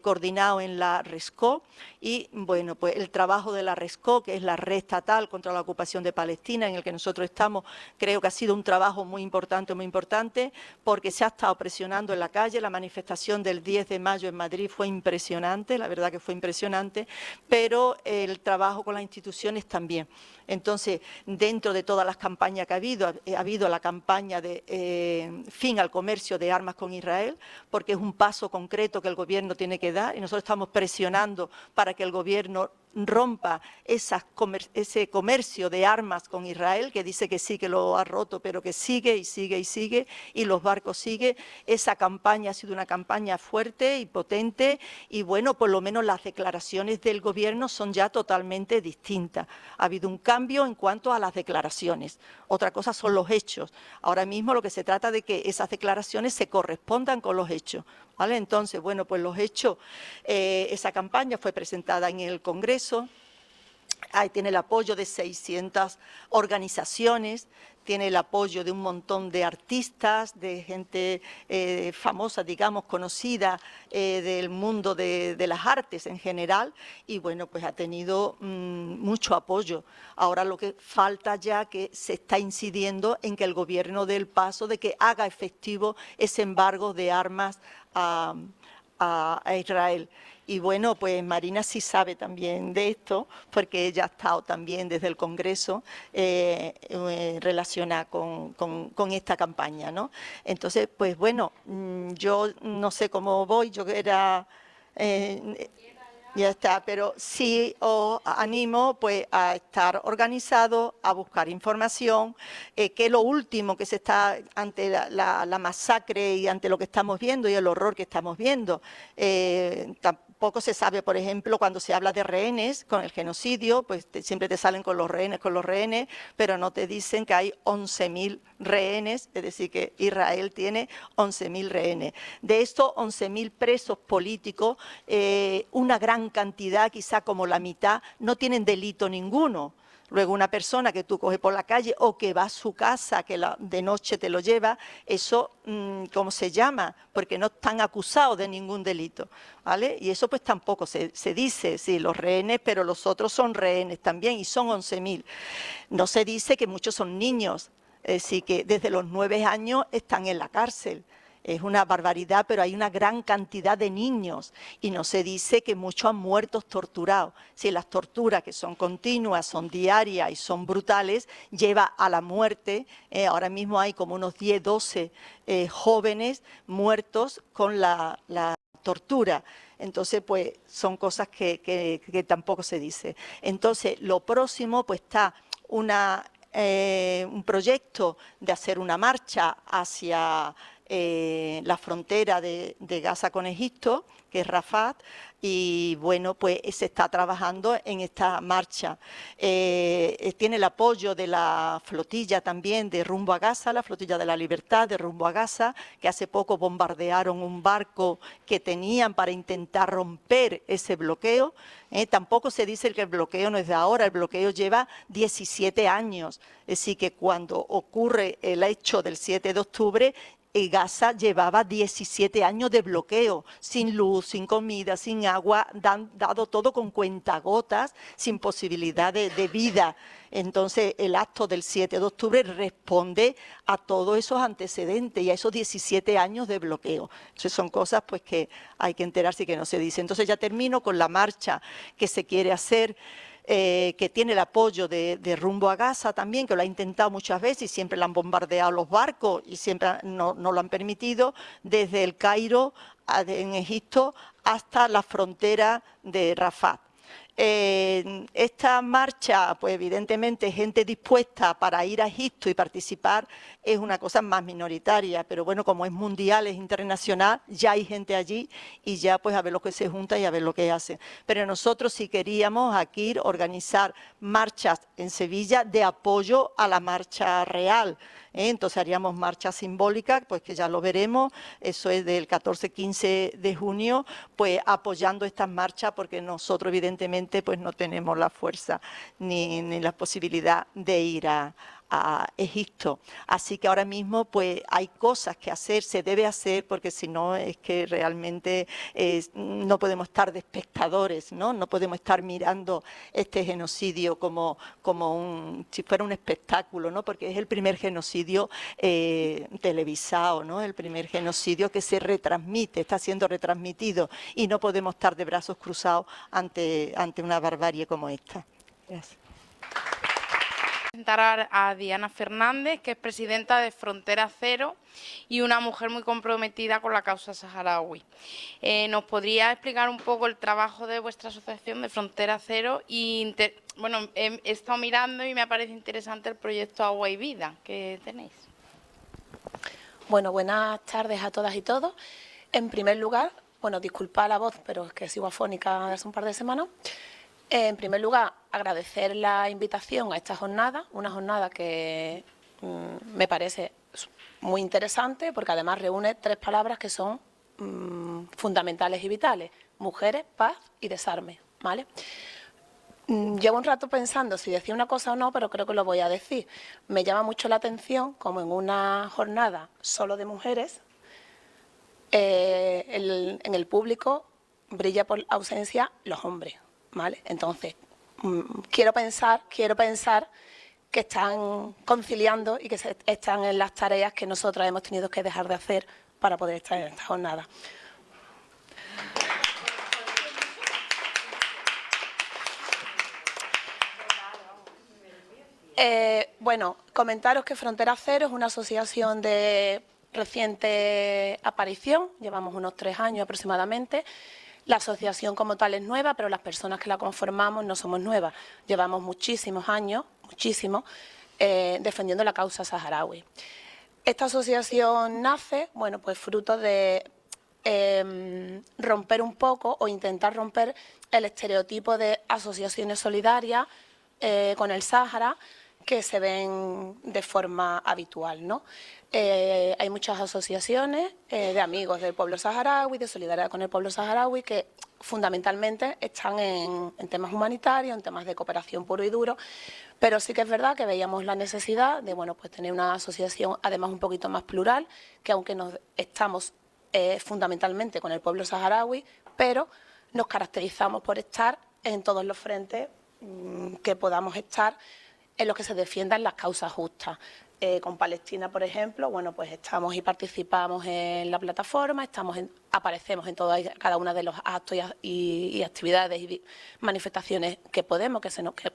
Speaker 4: coordinado en la RESCO. Y bueno, pues el trabajo de la RESCO, que es la Red Estatal contra la Ocupación de Palestina, en el que nosotros estamos, creo que ha sido un trabajo muy importante, porque se ha estado presionando en la calle. La manifestación del 10 de mayo en Madrid fue impresionante, la verdad que fue impresionante, pero el trabajo con las instituciones también. Entonces, dentro de todas las campañas que ha habido la campaña de fin al comercio de armas con Israel, porque es un paso concreto que el gobierno tiene que dar y nosotros estamos presionando para que el gobierno rompa ese comercio de armas con Israel, que dice que sí, que lo ha roto, pero que sigue y los barcos siguen. Esa campaña ha sido una campaña fuerte y potente y bueno, por lo menos las declaraciones del gobierno son ya totalmente distintas. Ha habido un cambio en cuanto a las declaraciones. Otra cosa son los hechos. Ahora mismo lo que se trata de que esas declaraciones se correspondan con los hechos, ¿vale? Entonces, bueno, pues los hechos, esa campaña fue presentada en el Congreso. Ahí tiene el apoyo de 600 organizaciones, tiene el apoyo de un montón de artistas, de gente famosa, digamos, conocida del mundo de las artes en general, y bueno, pues ha tenido mucho apoyo. Ahora lo que falta ya, que se está incidiendo en que el gobierno dé el paso de que haga efectivo ese embargo de armas a Israel. Y bueno, pues Marina sí sabe también de esto, porque ella ha estado también desde el Congreso relacionada con esta campaña, ¿no? Entonces, pues bueno, yo no sé cómo voy, yo era... ya está, pero sí os animo pues a estar organizados, a buscar información, que lo último que se está ante la masacre y ante lo que estamos viendo y el horror que estamos viendo. Tampoco se sabe, por ejemplo, cuando se habla de rehenes con el genocidio, pues siempre te salen con los rehenes, pero no te dicen que hay 11.000 rehenes, es decir, que Israel tiene 11.000 rehenes. De estos 11.000 presos políticos, una gran cantidad, quizá como la mitad, no tienen delito ninguno. Luego una persona que tú coges por la calle o que va a su casa, que de noche te lo lleva, eso, ¿cómo se llama? Porque no están acusados de ningún delito, ¿vale? Y eso pues tampoco se dice, sí, los rehenes, pero los otros son rehenes también y son 11.000. No se dice que muchos son niños, es decir, que desde los 9 años están en la cárcel. es una barbaridad, pero hay una gran cantidad de niños y no se dice que muchos han muerto torturados. Si las torturas, que son continuas, son diarias y son brutales, lleva a la muerte. Ahora mismo hay como unos 10, 12 jóvenes muertos con la tortura. Entonces, pues son cosas que tampoco se dice. Entonces, lo próximo, pues está un proyecto de hacer una marcha hacia la frontera de Gaza con Egipto, que es Rafat, y bueno, pues se está trabajando en esta marcha. Tiene el apoyo de la flotilla también de Rumbo a Gaza, la flotilla de la libertad de Rumbo a Gaza, que hace poco bombardearon un barco que tenían para intentar romper ese bloqueo. Tampoco se dice que el bloqueo no es de ahora, el bloqueo lleva 17 años. Es decir, que cuando ocurre el hecho del 7 de octubre, Gaza llevaba 17 años de bloqueo, sin luz, sin comida, sin agua, dado todo con cuentagotas, sin posibilidad de vida. Entonces, el acto del 7 de octubre responde a todos esos antecedentes y a esos 17 años de bloqueo. Entonces, son cosas pues que hay que enterarse y que no se dice. Entonces, ya termino con la marcha que se quiere hacer, que tiene el apoyo de Rumbo a Gaza también, que lo ha intentado muchas veces y siempre le han bombardeado los barcos y siempre no lo han permitido, desde el Cairo en Egipto hasta la frontera de Rafat. Esta marcha, pues evidentemente gente dispuesta para ir a Egipto y participar es una cosa más minoritaria, pero bueno, como es mundial, es internacional, ya hay gente allí y ya pues a ver lo que se junta y a ver lo que hacen. Pero nosotros sí queríamos aquí organizar marchas en Sevilla de apoyo a la marcha real. Entonces haríamos marcha simbólica, pues que ya lo veremos, eso es del 14-15 de junio, pues apoyando estas marchas porque nosotros evidentemente pues no tenemos la fuerza ni la posibilidad de ir a Egipto. Así que ahora mismo pues hay cosas que hacer, se debe hacer, porque si no es que realmente no podemos estar de espectadores, no podemos estar mirando este genocidio como si fuera un espectáculo, ¿no? Porque es el primer genocidio televisado, ¿no? El primer genocidio que se retransmite, está siendo retransmitido y no podemos estar de brazos cruzados ante una barbarie como esta. Gracias.
Speaker 1: Presentar a Diana Fernández, que es presidenta de Frontera Cero y una mujer muy comprometida con la causa saharaui. ¿Nos podría explicar un poco el trabajo de vuestra asociación de Frontera Cero? Y bueno, he estado mirando y me parece interesante el proyecto Agua y Vida que tenéis.
Speaker 5: Bueno, buenas tardes a todas y todos. En primer lugar, bueno, disculpa la voz, pero es que sigo afónica hace un par de semanas. En primer lugar, agradecer la invitación a esta jornada, una jornada que me parece muy interesante porque además reúne tres palabras que son fundamentales y vitales: mujeres, paz y desarme, ¿vale? Llevo un rato pensando si decía una cosa o no, pero creo que lo voy a decir. Me llama mucho la atención como en una jornada solo de mujeres, en el público brilla por ausencia los hombres, ¿vale? Entonces, quiero pensar que están conciliando y que están en las tareas que nosotras hemos tenido que dejar de hacer para poder estar en esta jornada. Bueno, comentaros que Frontera Cero es una asociación de reciente aparición, llevamos unos 3 años aproximadamente. La asociación como tal es nueva, pero las personas que la conformamos no somos nuevas. Llevamos muchísimos años, defendiendo la causa saharaui. Esta asociación nace, bueno, pues fruto de romper un poco o intentar romper el estereotipo de asociaciones solidarias con el Sáhara que se ven de forma habitual, ¿no? Hay muchas asociaciones de amigos del pueblo saharaui, de solidaridad con el pueblo saharaui, que fundamentalmente están en temas humanitarios, en temas de cooperación puro y duro, pero sí que es verdad que veíamos la necesidad de, bueno, pues tener una asociación además un poquito más plural, que aunque nos estamos fundamentalmente con el pueblo saharaui, pero nos caracterizamos por estar en todos los frentes que podamos estar, en los que se defiendan las causas justas. Con Palestina, por ejemplo, bueno, pues estamos y participamos en la plataforma, aparecemos en cada uno de los actos y actividades y manifestaciones que podemos, que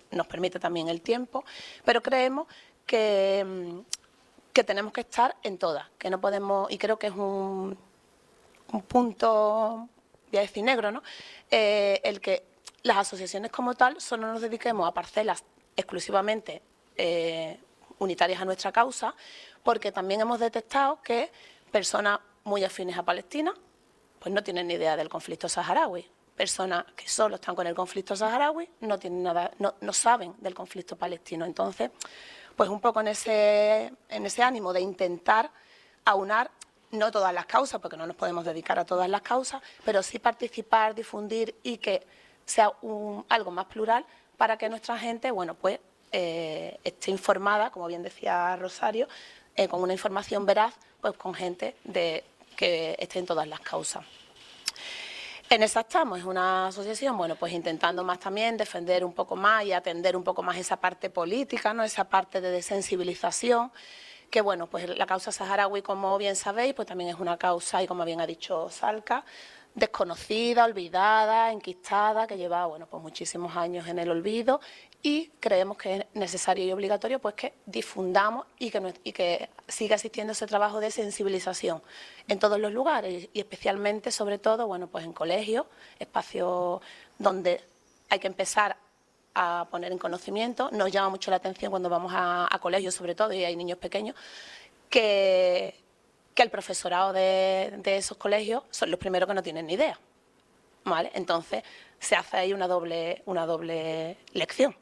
Speaker 5: nos permite también el tiempo, pero creemos que tenemos que estar en todas, que no podemos, y creo que es un punto, voy a decir negro, ¿no? El que las asociaciones como tal solo nos dediquemos a parcelas exclusivamente unitarias a nuestra causa, porque también hemos detectado que personas muy afines a Palestina pues no tienen ni idea del conflicto saharaui. Personas que solo están con el conflicto saharaui no tienen nada, no saben del conflicto palestino. Entonces, pues un poco en ese ánimo de intentar aunar, no todas las causas, porque no nos podemos dedicar a todas las causas, pero sí participar, difundir y que sea algo más plural para que nuestra gente, bueno, pues esté informada, como bien decía Rosario, con una información veraz, pues con gente que esté en todas las causas. En esa estamos, es una asociación, bueno, pues intentando más también defender un poco más y atender un poco más esa parte política, ¿no? Esa parte de sensibilización, que bueno, pues la causa saharaui, como bien sabéis, pues también es una causa, y como bien ha dicho Salca, desconocida, olvidada, enquistada, que lleva, bueno, pues muchísimos años en el olvido, y creemos que es necesario y obligatorio pues que difundamos y que siga existiendo ese trabajo de sensibilización en todos los lugares y especialmente, sobre todo, bueno, pues en colegios, espacios donde hay que empezar a poner en conocimiento. Nos llama mucho la atención cuando vamos a colegios, sobre todo, y hay niños pequeños, que el profesorado de esos colegios son los primeros que no tienen ni idea, ¿vale? Entonces, se hace ahí una doble lección.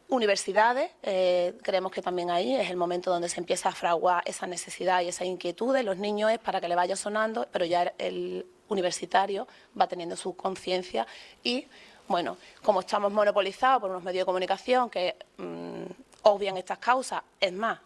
Speaker 5: Universidades, creemos que también ahí es el momento donde se empieza a fraguar esa necesidad y esa inquietud de los niños, es para que le vaya sonando, pero ya el universitario va teniendo su conciencia y, bueno, como estamos monopolizados por unos medios de comunicación que obvian estas causas, es más,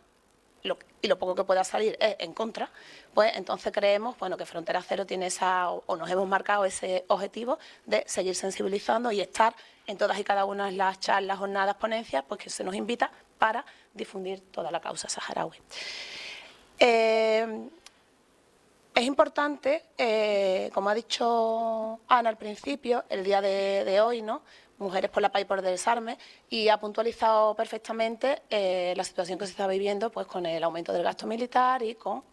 Speaker 5: y lo poco que pueda salir es en contra, pues entonces creemos, bueno, que Frontera Cero tiene o nos hemos marcado ese objetivo de seguir sensibilizando y estar en todas y cada una de las charlas, jornadas, ponencias, pues que se nos invita para difundir toda la causa saharaui. Es importante, como ha dicho Ana al principio, el día de hoy, ¿no? Mujeres por la Paz y por el Desarme, y ha puntualizado perfectamente la situación que se está viviendo pues con el aumento del gasto militar y con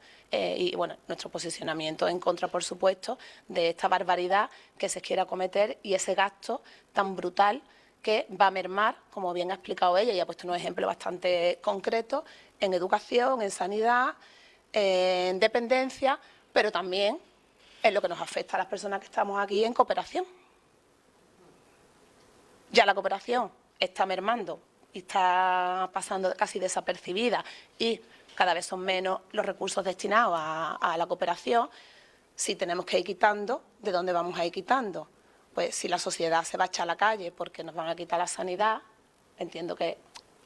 Speaker 5: bueno, nuestro posicionamiento en contra, por supuesto, de esta barbaridad que se quiera cometer y ese gasto tan brutal que va a mermar, como bien ha explicado ella y ha puesto unos ejemplos bastante concretos, en educación, en sanidad, en dependencia, pero también en lo que nos afecta a las personas que estamos aquí en cooperación. Ya la cooperación está mermando y está pasando casi desapercibida y cada vez son menos los recursos destinados a la cooperación. Si tenemos que ir quitando, ¿de dónde vamos a ir quitando? Pues si la sociedad se va a echar a la calle porque nos van a quitar la sanidad, entiendo que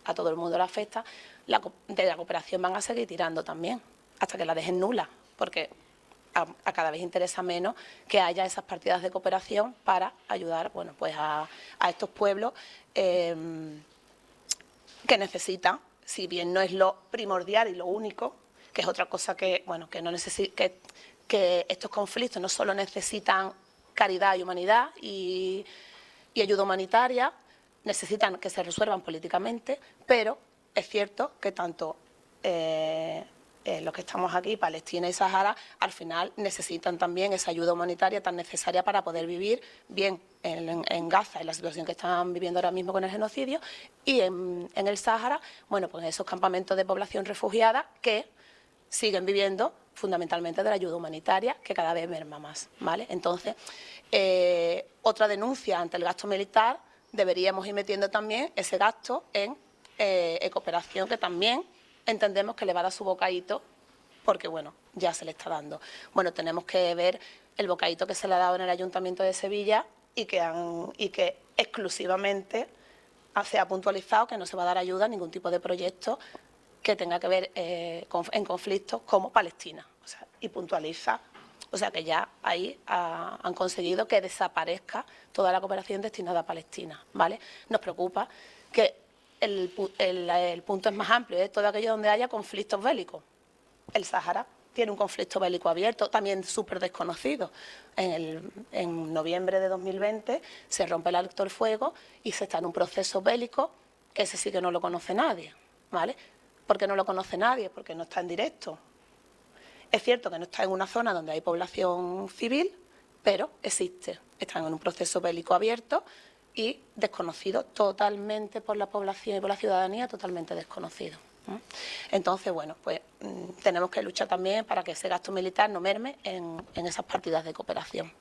Speaker 5: a todo el mundo le afecta, de la cooperación van a seguir tirando también, hasta que la dejen nula, porque a cada vez interesa menos que haya esas partidas de cooperación para ayudar, bueno, pues a estos pueblos que necesitan, si bien no es lo primordial y lo único, que es otra cosa que, bueno, que estos conflictos no solo necesitan caridad y humanidad y ayuda humanitaria, necesitan que se resuelvan políticamente, pero es cierto que tanto los que estamos aquí, Palestina y Sahara, al final necesitan también esa ayuda humanitaria tan necesaria para poder vivir bien en Gaza, en la situación que están viviendo ahora mismo con el genocidio, y en el Sahara, bueno, pues esos campamentos de población refugiada que siguen viviendo fundamentalmente de la ayuda humanitaria, que cada vez merma más, ¿vale? Entonces, otra denuncia ante el gasto militar, deberíamos ir metiendo también ese gasto en cooperación, que también entendemos que le va a dar su bocadito, porque, bueno, ya se le está dando. Bueno, tenemos que ver el bocadito que se le ha dado en el Ayuntamiento de Sevilla y que exclusivamente se ha puntualizado que no se va a dar ayuda a ningún tipo de proyecto que tenga que ver en conflictos como Palestina. O sea, y puntualiza, o sea, que ya ahí han conseguido que desaparezca toda la cooperación destinada a Palestina, ¿vale? Nos preocupa que el punto es más amplio, es todo aquello donde haya conflictos bélicos. El Sáhara tiene un conflicto bélico abierto, también súper desconocido. En noviembre de 2020 se rompe el alto el fuego y se está en un proceso bélico que ese sí que no lo conoce nadie, ¿vale? ¿Por qué no lo conoce nadie? Porque no está en directo. Es cierto que no está en una zona donde hay población civil, pero existe. Están en un proceso bélico abierto y desconocido totalmente por la población y por la ciudadanía, totalmente desconocido. Entonces, bueno, pues tenemos que luchar también para que ese gasto militar no merme en esas partidas de cooperación.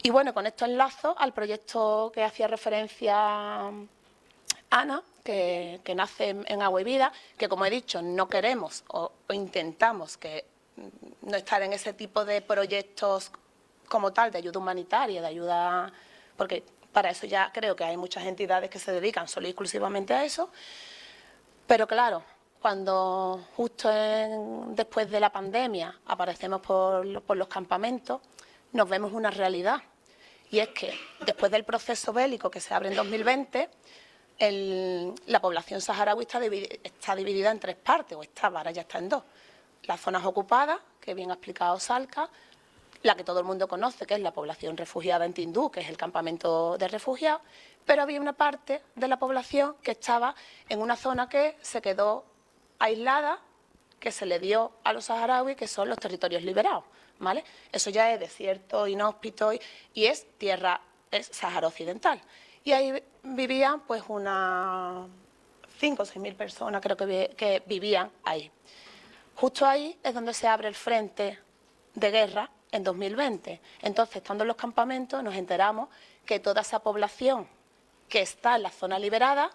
Speaker 5: Y bueno, con esto enlazo al proyecto que hacía referencia Ana, que nace en Agua y Vida, que como he dicho, no queremos o intentamos que no estar en ese tipo de proyectos como tal, de ayuda humanitaria, de ayuda, porque para eso ya creo que hay muchas entidades que se dedican solo y exclusivamente a eso. Pero claro, cuando justo después de la pandemia aparecemos por los campamentos, nos vemos una realidad. Y es que después del proceso bélico que se abre en 2020, la población saharaui está dividida en tres partes, ahora ya está en dos. Las zonas ocupadas, que bien ha explicado Salca, la que todo el mundo conoce, que es la población refugiada en Tindú, que es el campamento de refugiados, pero había una parte de la población que estaba en una zona que se quedó aislada, que se le dio a los saharauis, que son los territorios liberados, ¿vale? Eso ya es desierto, inhóspito y es tierra, es Sáhara Occidental. Y ahí vivían pues unas 5 o 6 mil personas, creo que vivían ahí. Justo ahí es donde se abre el frente de guerra en 2020. Entonces, estando en los campamentos, nos enteramos que toda esa población que está en la zona liberada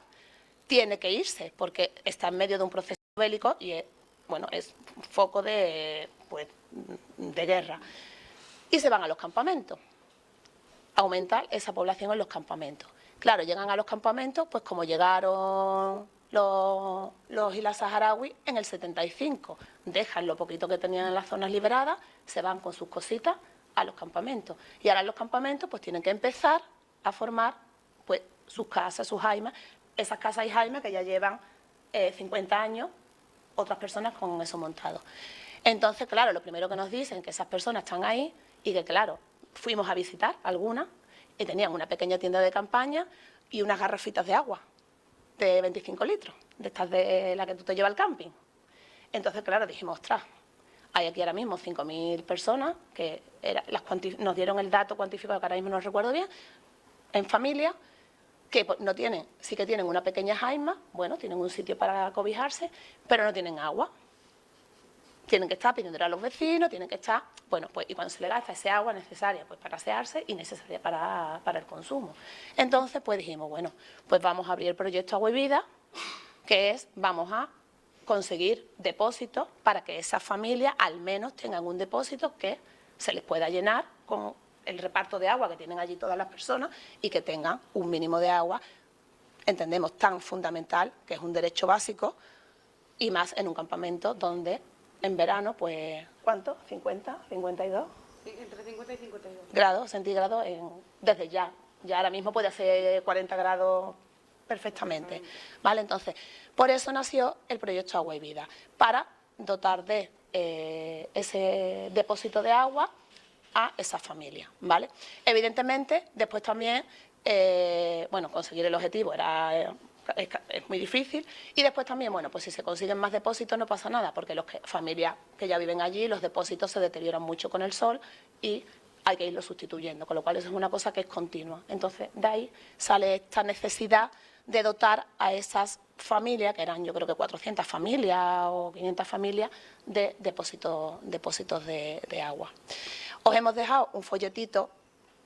Speaker 5: tiene que irse, porque está en medio de un proceso bélico y es foco de guerra. Y se van a los campamentos. Aumentar esa población en los campamentos. Claro, llegan a los campamentos, pues como llegaron los y las saharauis en el 75. Dejan lo poquito que tenían en las zonas liberadas, se van con sus cositas a los campamentos. Y ahora en los campamentos pues tienen que empezar a formar pues sus casas, sus jaimas, esas casas y jaimas que ya llevan 50 años, otras personas con eso montado. Entonces, claro, lo primero que nos dicen que esas personas están ahí y que, claro, fuimos a visitar algunas y tenían una pequeña tienda de campaña y unas garrafitas de agua de 25 litros, de estas de la que tú te llevas al camping. Entonces, claro, dijimos, ostras, hay aquí ahora mismo 5.000 personas que nos dieron el dato cuantificado, que ahora mismo no recuerdo bien, en familia, que no tienen, sí que tienen una pequeña jaima, bueno, tienen un sitio para cobijarse, pero no tienen agua. Tienen que estar pidiéndole a los vecinos, tienen que estar, bueno, pues y cuando se le gasta ese agua necesaria pues para asearse y necesaria para el consumo. Entonces, pues dijimos, bueno, pues vamos a abrir el proyecto Agua y Vida, que es, vamos a conseguir depósitos para que esas familias al menos tengan un depósito que se les pueda llenar con el reparto de agua que tienen allí todas las personas y que tengan un mínimo de agua, entendemos, tan fundamental, que es un derecho básico, y más en un campamento donde en verano, pues, ¿cuánto? ¿50? ¿52?
Speaker 3: Sí, entre 50 y 52.
Speaker 5: Grados centígrados desde ya. Ya ahora mismo puede hacer 40 grados perfectamente. ¿Vale? Entonces, por eso nació el proyecto Agua y Vida, para dotar de ese depósito de agua a esa familia, ¿vale? Evidentemente, después también, conseguir el objetivo es muy difícil y después también, bueno, pues si se consiguen más depósitos no pasa nada, porque familias que ya viven allí, los depósitos se deterioran mucho con el sol y hay que irlos sustituyendo, con lo cual eso es una cosa que es continua. Entonces, de ahí sale esta necesidad de dotar a esas familias, que eran yo creo que 400 familias o 500 familias, de depósitos de agua. Os hemos dejado un folletito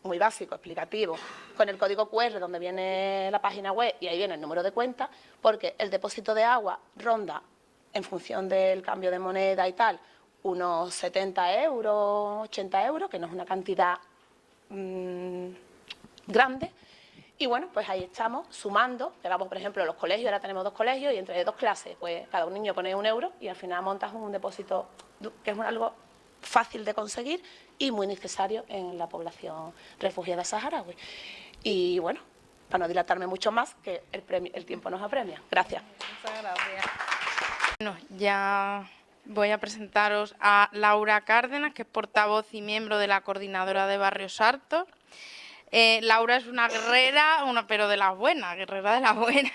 Speaker 5: muy básico, explicativo, con el código QR donde viene la página web y ahí viene el número de cuenta, porque el depósito de agua ronda, en función del cambio de moneda y tal, unos 70 euros, 80 euros, que no es una cantidad grande. Y bueno, pues ahí estamos sumando, llevamos por ejemplo los colegios, ahora tenemos 2 colegios y entre 2 clases, pues cada un niño pone 1 euro y al final montas un depósito que es algo fácil de conseguir y muy necesario en la población refugiada saharaui. Y bueno, para no dilatarme mucho más, que el tiempo nos apremia. Gracias.
Speaker 1: Muchas gracias. Bueno, ya voy a presentaros a Laura Cárdenas, que es portavoz y miembro de la Coordinadora de Barrios Hartos. Laura es una guerrera, pero de las buenas, guerrera de las buenas.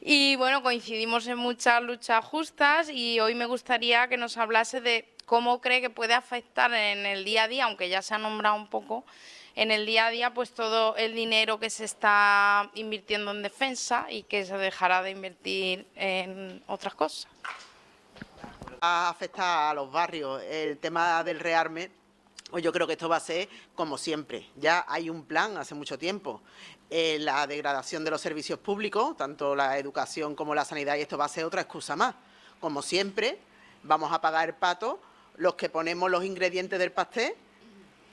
Speaker 1: Y bueno, coincidimos en muchas luchas justas y hoy me gustaría que nos hablase de cómo cree que puede afectar en el día a día, aunque ya se ha nombrado un poco, en el día a día pues todo el dinero que se está invirtiendo en defensa y que se dejará de invertir en otras cosas.
Speaker 6: Afecta a los barrios el tema del rearme. Pues yo creo que esto va a ser como siempre. Ya hay un plan hace mucho tiempo. La degradación de los servicios públicos, tanto la educación como la sanidad, y esto va a ser otra excusa más. Como siempre, vamos a pagar el pato los que ponemos los ingredientes del pastel,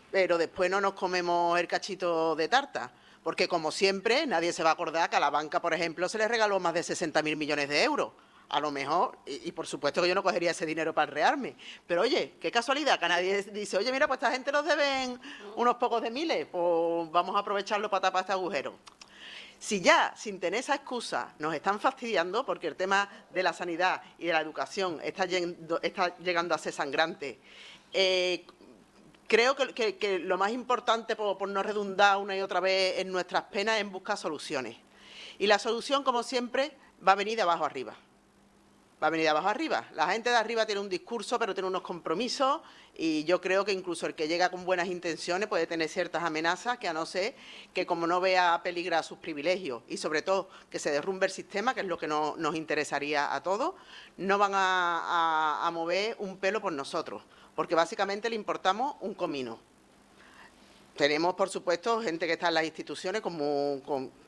Speaker 6: pero después no nos comemos el cachito de tarta. Porque, como siempre, nadie se va a acordar que a la banca, por ejemplo, se le regaló más de 60.000 millones de euros. A lo mejor, y por supuesto que yo no cogería ese dinero para rearme, pero oye, qué casualidad que nadie dice, oye, mira, pues esta gente nos deben unos pocos de miles, pues vamos a aprovecharlo para tapar este agujero. Si ya, sin tener esa excusa, nos están fastidiando, porque el tema de la sanidad y de la educación está llegando a ser sangrante, creo que lo más importante, por no redundar una y otra vez en nuestras penas, es buscar soluciones. Y la solución, como siempre, va a venir de abajo arriba. Va a venir de abajo arriba. La gente de arriba tiene un discurso, pero tiene unos compromisos, y yo creo que incluso el que llega con buenas intenciones puede tener ciertas amenazas, que a no ser que, como no vea peligrar sus privilegios y sobre todo que se derrumbe el sistema, que es lo que nos interesaría a todos, no van a mover un pelo por nosotros, porque básicamente le importamos un comino. Tenemos, por supuesto, gente que está en las instituciones,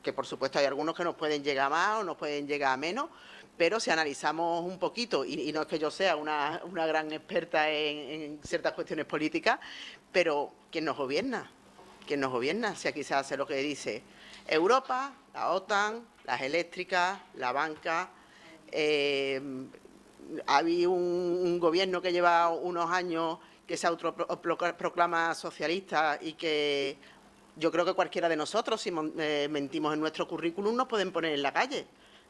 Speaker 6: que por supuesto hay algunos que nos pueden llegar más o nos pueden llegar a menos, pero si analizamos un poquito, y no es que yo sea una gran experta en ciertas cuestiones políticas, pero ¿quién nos gobierna? ¿Quién nos gobierna? Si aquí se hace lo que dice Europa, la OTAN, las eléctricas, la banca. Había un gobierno que lleva unos años que se autoproclama socialista y que yo creo que cualquiera de nosotros, si mentimos en nuestro currículum, nos pueden poner en la calle.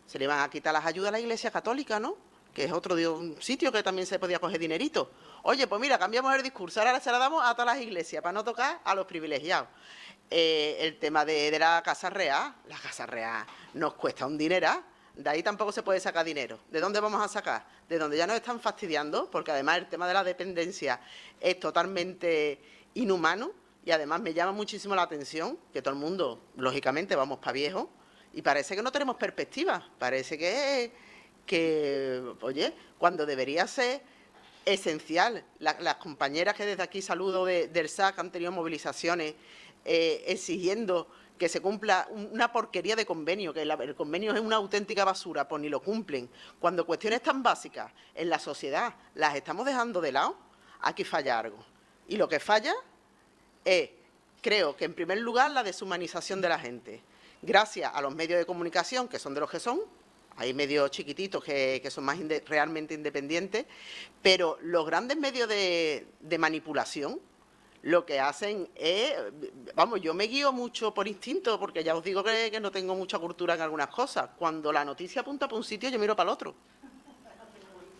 Speaker 6: Se le van a quitar las ayudas a la Iglesia Católica, ¿no? Que es otro sitio que también se podía coger dinerito. Oye, pues mira, cambiamos el discurso, ahora se la damos a todas las iglesias para no tocar a los privilegiados. El tema de la Casa Real nos cuesta un dineral. De ahí tampoco se puede sacar dinero. ¿De dónde vamos a sacar? De donde ya nos están fastidiando, porque además el tema de la dependencia es totalmente inhumano, y además me llama muchísimo la atención que todo el mundo, lógicamente, vamos para viejo, y parece que no tenemos perspectiva. Parece que oye, cuando debería ser esencial, las compañeras que desde aquí saludo del SAC han tenido movilizaciones exigiendo que se cumpla una porquería de convenio, que el convenio es una auténtica basura, pues ni lo cumplen. Cuando cuestiones tan básicas en la sociedad las estamos dejando de lado, aquí falla algo. Y lo que falla es, creo que en primer lugar, la deshumanización de la gente. Gracias a los medios de comunicación, que son de los que son, hay medios chiquititos que son más realmente independientes, pero los grandes medios de manipulación lo que hacen es, vamos, yo me guío mucho por instinto, porque ya os digo que no tengo mucha cultura en algunas cosas. Cuando la noticia apunta para un sitio, yo miro para el otro.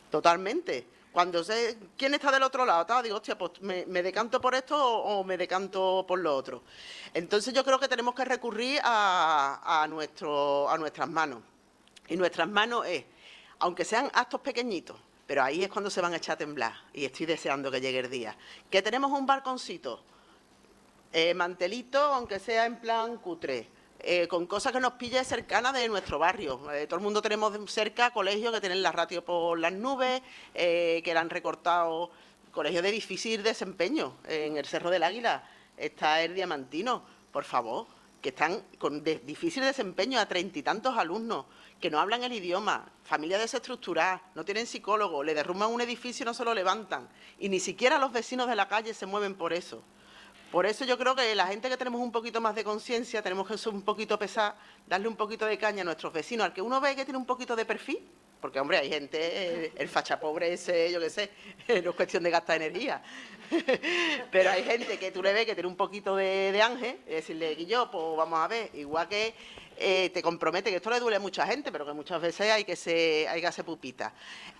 Speaker 6: Totalmente. Cuando sé quién está del otro lado, digo, hostia, pues me decanto por esto o me decanto por lo otro. Entonces yo creo que tenemos que recurrir a nuestras manos. Y nuestras manos es, aunque sean actos pequeñitos, pero ahí es cuando se van a echar a temblar, y estoy deseando que llegue el día. Que tenemos un balconcito, mantelito, aunque sea en plan cutre, con cosas que nos pille cercanas de nuestro barrio. Todo el mundo tenemos cerca colegios que tienen la ratio por las nubes, que le han recortado, colegios de difícil desempeño. En el Cerro del Águila está el Diamantino, por favor, que están con difícil desempeño a 30 y tantos alumnos, que no hablan el idioma, familias desestructuradas, no tienen psicólogo, le derrumban un edificio y no se lo levantan. Y ni siquiera los vecinos de la calle se mueven por eso. Por eso yo creo que la gente que tenemos un poquito más de conciencia, tenemos que ser un poquito pesar, darle un poquito de caña a nuestros vecinos. Al que uno ve que tiene un poquito de perfil, porque, hombre, hay gente, el facha pobre ese, yo qué sé, no es cuestión de gastar energía. Pero hay gente que tú le ves que tiene un poquito de ángel, y decirle, Guillo, pues vamos a ver, igual que te compromete, que esto le duele a mucha gente, pero que muchas veces hay que hacer pupita.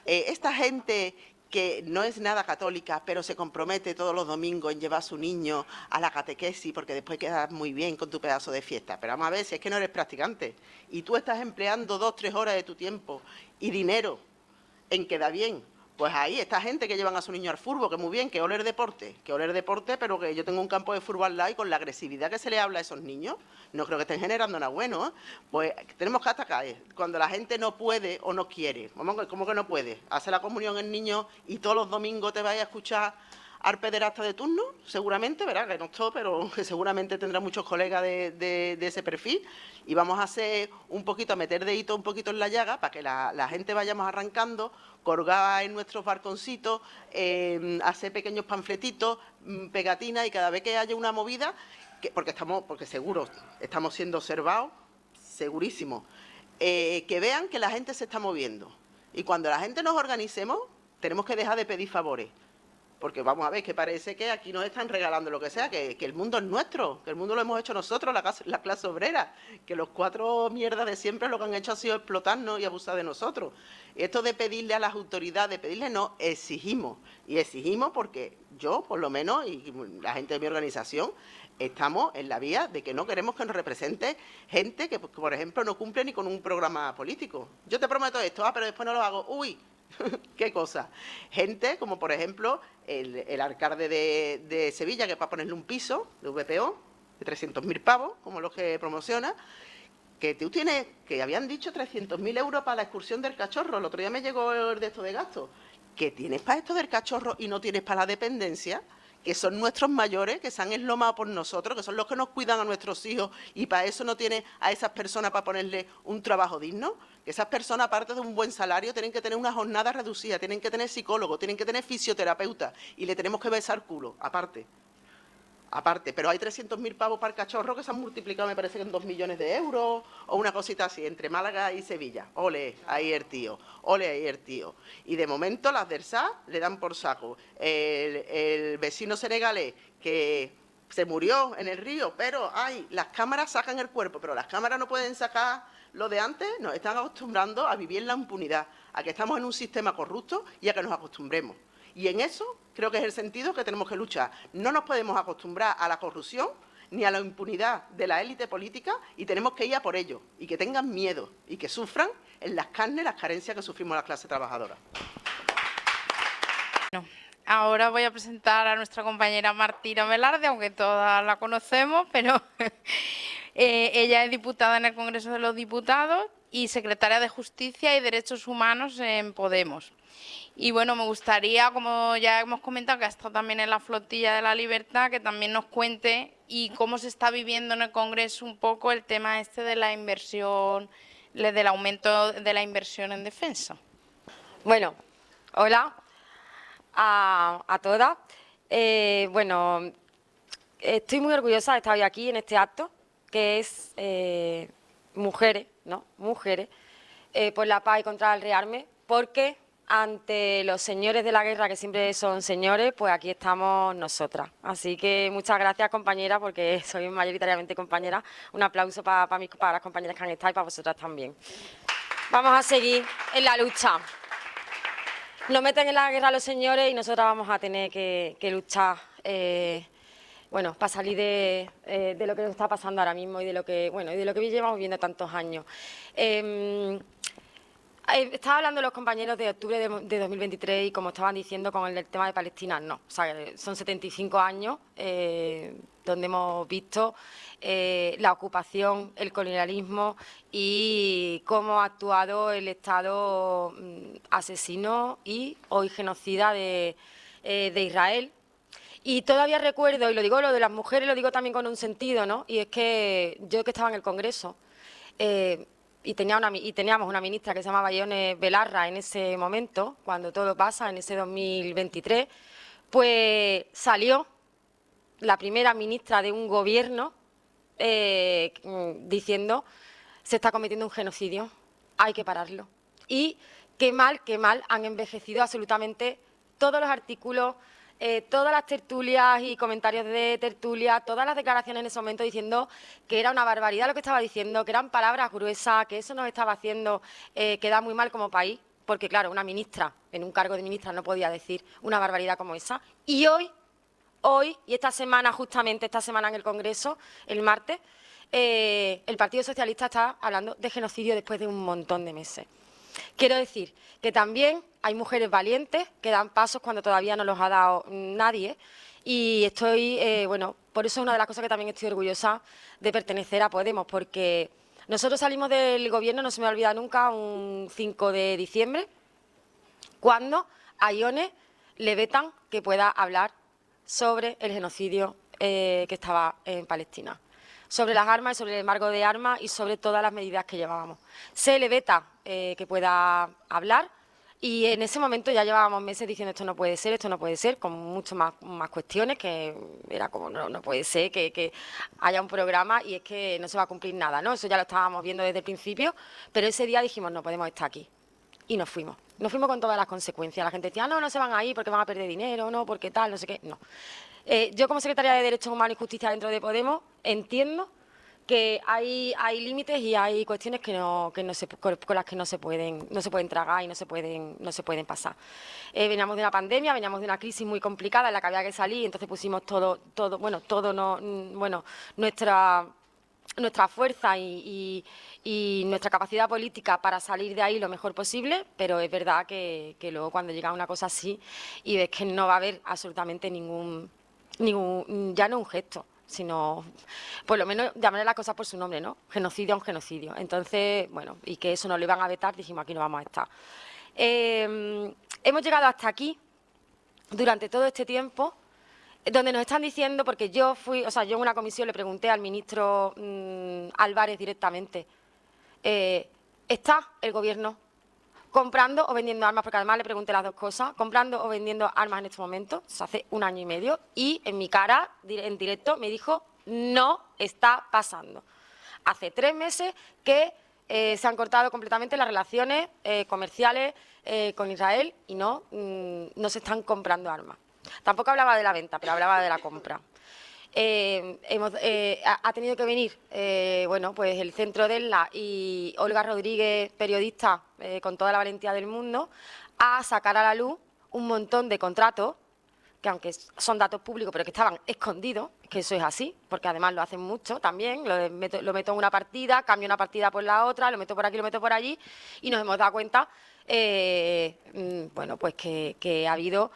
Speaker 6: Esta gente que no es nada católica, pero se compromete todos los domingos en llevar a su niño a la catequesis, porque después quedas muy bien con tu pedazo de fiesta. Pero vamos a ver, si es que no eres practicante y tú estás empleando 2 o 3 horas de tu tiempo y dinero en quedar bien, pues ahí esta gente que llevan a su niño al fútbol, que muy bien, que ole el deporte, pero que yo tengo un campo de fútbol al lado y con la agresividad que se le habla a esos niños, no creo que estén generando nada bueno, ¿eh? Pues tenemos que atacar, cuando la gente no puede o no quiere. ¿Cómo que no puede? Hace la comunión el niño y todos los domingos te vayas a escuchar al pederasta de turno, seguramente, verá que no estoy, pero que seguramente tendrá muchos colegas de ese perfil, y vamos a hacer un poquito, a meter dedito un poquito en la llaga para que la gente vayamos arrancando, colgar en nuestros balconcitos, hacer pequeños panfletitos, pegatinas, y cada vez que haya una movida, porque seguro estamos siendo observados, segurísimo, que vean que la gente se está moviendo. Y cuando la gente nos organicemos, tenemos que dejar de pedir favores. Porque vamos a ver, que parece que aquí nos están regalando lo que sea, que el mundo es nuestro, que el mundo lo hemos hecho nosotros, la clase obrera, que los 4 mierdas de siempre lo que han hecho ha sido explotarnos y abusar de nosotros. Esto de pedirle a las autoridades, no, exigimos. Y exigimos porque yo, por lo menos, y la gente de mi organización, estamos en la vía de que no queremos que nos represente gente que, por ejemplo, no cumple ni con un programa político. Yo te prometo esto, pero después no lo hago. ¡Uy! ¿Qué cosa? Gente como, por ejemplo, el alcalde de Sevilla, que es para ponerle un piso de VPO de 300.000 pavos, como los que promociona, que tú tienes, que habían dicho 300.000 euros para la excursión del cachorro. El otro día me llegó el de esto de gasto. ¿Qué tienes para esto del cachorro y no tienes para la dependencia? Que son nuestros mayores, que se han enlomado por nosotros, que son los que nos cuidan a nuestros hijos, y para eso no tienes a esas personas para ponerle un trabajo digno. Que esas personas, aparte de un buen salario, tienen que tener una jornada reducida, tienen que tener psicólogo, tienen que tener fisioterapeuta, y le tenemos que besar culo, aparte. Pero hay 300.000 pavos para el cachorro que se han multiplicado, me parece que en 2 millones de euros, o una cosita así, entre Málaga y Sevilla. Ole, ahí el tío, ole, ahí el tío. Y de momento las del SA le dan por saco. El vecino senegalés que se murió en el río, pero las cámaras sacan el cuerpo, pero las cámaras no pueden sacar lo de antes. Nos están acostumbrando a vivir en la impunidad, a que estamos en un sistema corrupto y a que nos acostumbremos. Y en eso creo que es el sentido que tenemos que luchar. No nos podemos acostumbrar a la corrupción ni a la impunidad de la élite política, y tenemos que ir a por ello, y que tengan miedo y que sufran en las carnes las carencias que sufrimos la clase trabajadora.
Speaker 1: Ahora voy a presentar a nuestra compañera Martina Velarde, aunque todas la conocemos, pero ella es diputada en el Congreso de los Diputados y secretaria de Justicia y Derechos Humanos en Podemos. Y bueno, me gustaría, como ya hemos comentado, que ha estado también en la Flotilla de la Libertad, que también nos cuente y cómo se está viviendo en el Congreso un poco el tema este de la inversión, del aumento de la inversión en defensa.
Speaker 7: Bueno, hola a todas. Bueno, estoy muy orgullosa de estar hoy aquí en este acto, que es Mujeres, ¿no? Mujeres por la paz y contra el rearme, porque ante los señores de la guerra, que siempre son señores, pues aquí estamos nosotras. Así que muchas gracias, compañeras, porque soy mayoritariamente compañera. Un aplauso para las compañeras que han estado y para vosotras también. Vamos a seguir en la lucha. Nos meten en la guerra los señores y nosotras vamos a tener que luchar, bueno, para salir de lo que nos está pasando ahora mismo y de lo que, bueno, y de lo que llevamos viviendo tantos años. Estaba hablando los compañeros de octubre de 2023 y, como estaban diciendo, con el tema de Palestina, no. O sea, son 75 años donde hemos visto la ocupación, el colonialismo y cómo ha actuado el Estado asesino y hoy genocida de Israel. Y todavía recuerdo, y lo digo lo de las mujeres, lo digo también con un sentido, ¿no? Y es que yo, que estaba en el Congreso, y teníamos una ministra que se llamaba Ione Belarra en ese momento, cuando todo pasa, en ese 2023, pues salió la primera ministra de un gobierno diciendo: se está cometiendo un genocidio, hay que pararlo. Y qué mal han envejecido absolutamente todos los artículos, todas las tertulias y comentarios de tertulia, todas las declaraciones en ese momento diciendo que era una barbaridad lo que estaba diciendo, que eran palabras gruesas, que eso nos estaba haciendo quedar muy mal como país, porque claro, una ministra en un cargo de ministra no podía decir una barbaridad como esa. Y hoy y esta semana, justamente esta semana en el Congreso, el martes, el Partido Socialista está hablando de genocidio después de un montón de meses. Quiero decir que también hay mujeres valientes que dan pasos cuando todavía no los ha dado nadie y estoy, bueno, por eso es una de las cosas que también estoy orgullosa de pertenecer a Podemos, porque nosotros salimos del Gobierno, no se me olvida nunca, un 5 de diciembre, cuando a Ione le vetan que pueda hablar sobre el genocidio que estaba en Palestina, sobre las armas y sobre el embargo de armas y sobre todas las medidas que llevábamos. Se le veta que pueda hablar y en ese momento ya llevábamos meses diciendo esto no puede ser, con mucho más cuestiones, que era como no puede ser que haya un programa y es que no se va a cumplir nada, ¿no? Eso ya lo estábamos viendo desde el principio, pero ese día dijimos no podemos estar aquí y nos fuimos. Nos fuimos con todas las consecuencias. La gente decía, no se van a ir porque van a perder dinero, no, porque tal, no sé qué. No. Yo, como secretaria de Derechos Humanos y Justicia dentro de Podemos, entiendo que hay límites y hay cuestiones con las que no se pueden tragar y no se pueden pasar. Veníamos de una pandemia, veníamos de una crisis muy complicada en la que había que salir, entonces pusimos nuestra fuerza y nuestra capacidad política para salir de ahí lo mejor posible, pero es verdad que luego cuando llega una cosa así y ves que no va a haber absolutamente ningún ya no un gesto, sino por lo menos llamar las cosas por su nombre, ¿no? Genocidio a un genocidio. Entonces, bueno, y que eso nos lo iban a vetar, dijimos aquí no vamos a estar. Hemos llegado hasta aquí durante todo este tiempo, donde nos están diciendo, porque yo en una comisión le pregunté al ministro Álvarez directamente, ¿está el Gobierno comprando o vendiendo armas? Porque además le pregunté las dos cosas, comprando o vendiendo armas en este momento, hace 1 año y medio, y en mi cara, en directo, me dijo, no está pasando. Hace 3 meses que se han cortado completamente las relaciones comerciales con Israel y no se están comprando armas. Tampoco hablaba de la venta, pero hablaba de la compra. Ha tenido que venir pues el Centro DELNA y Olga Rodríguez, periodista con toda la valentía del mundo, a sacar a la luz un montón de contratos que aunque son datos públicos pero que estaban escondidos, que eso es así, porque además lo hacen mucho también, lo meto en una partida, cambio una partida por la otra, lo meto por aquí, lo meto por allí y nos hemos dado cuenta pues que ha habido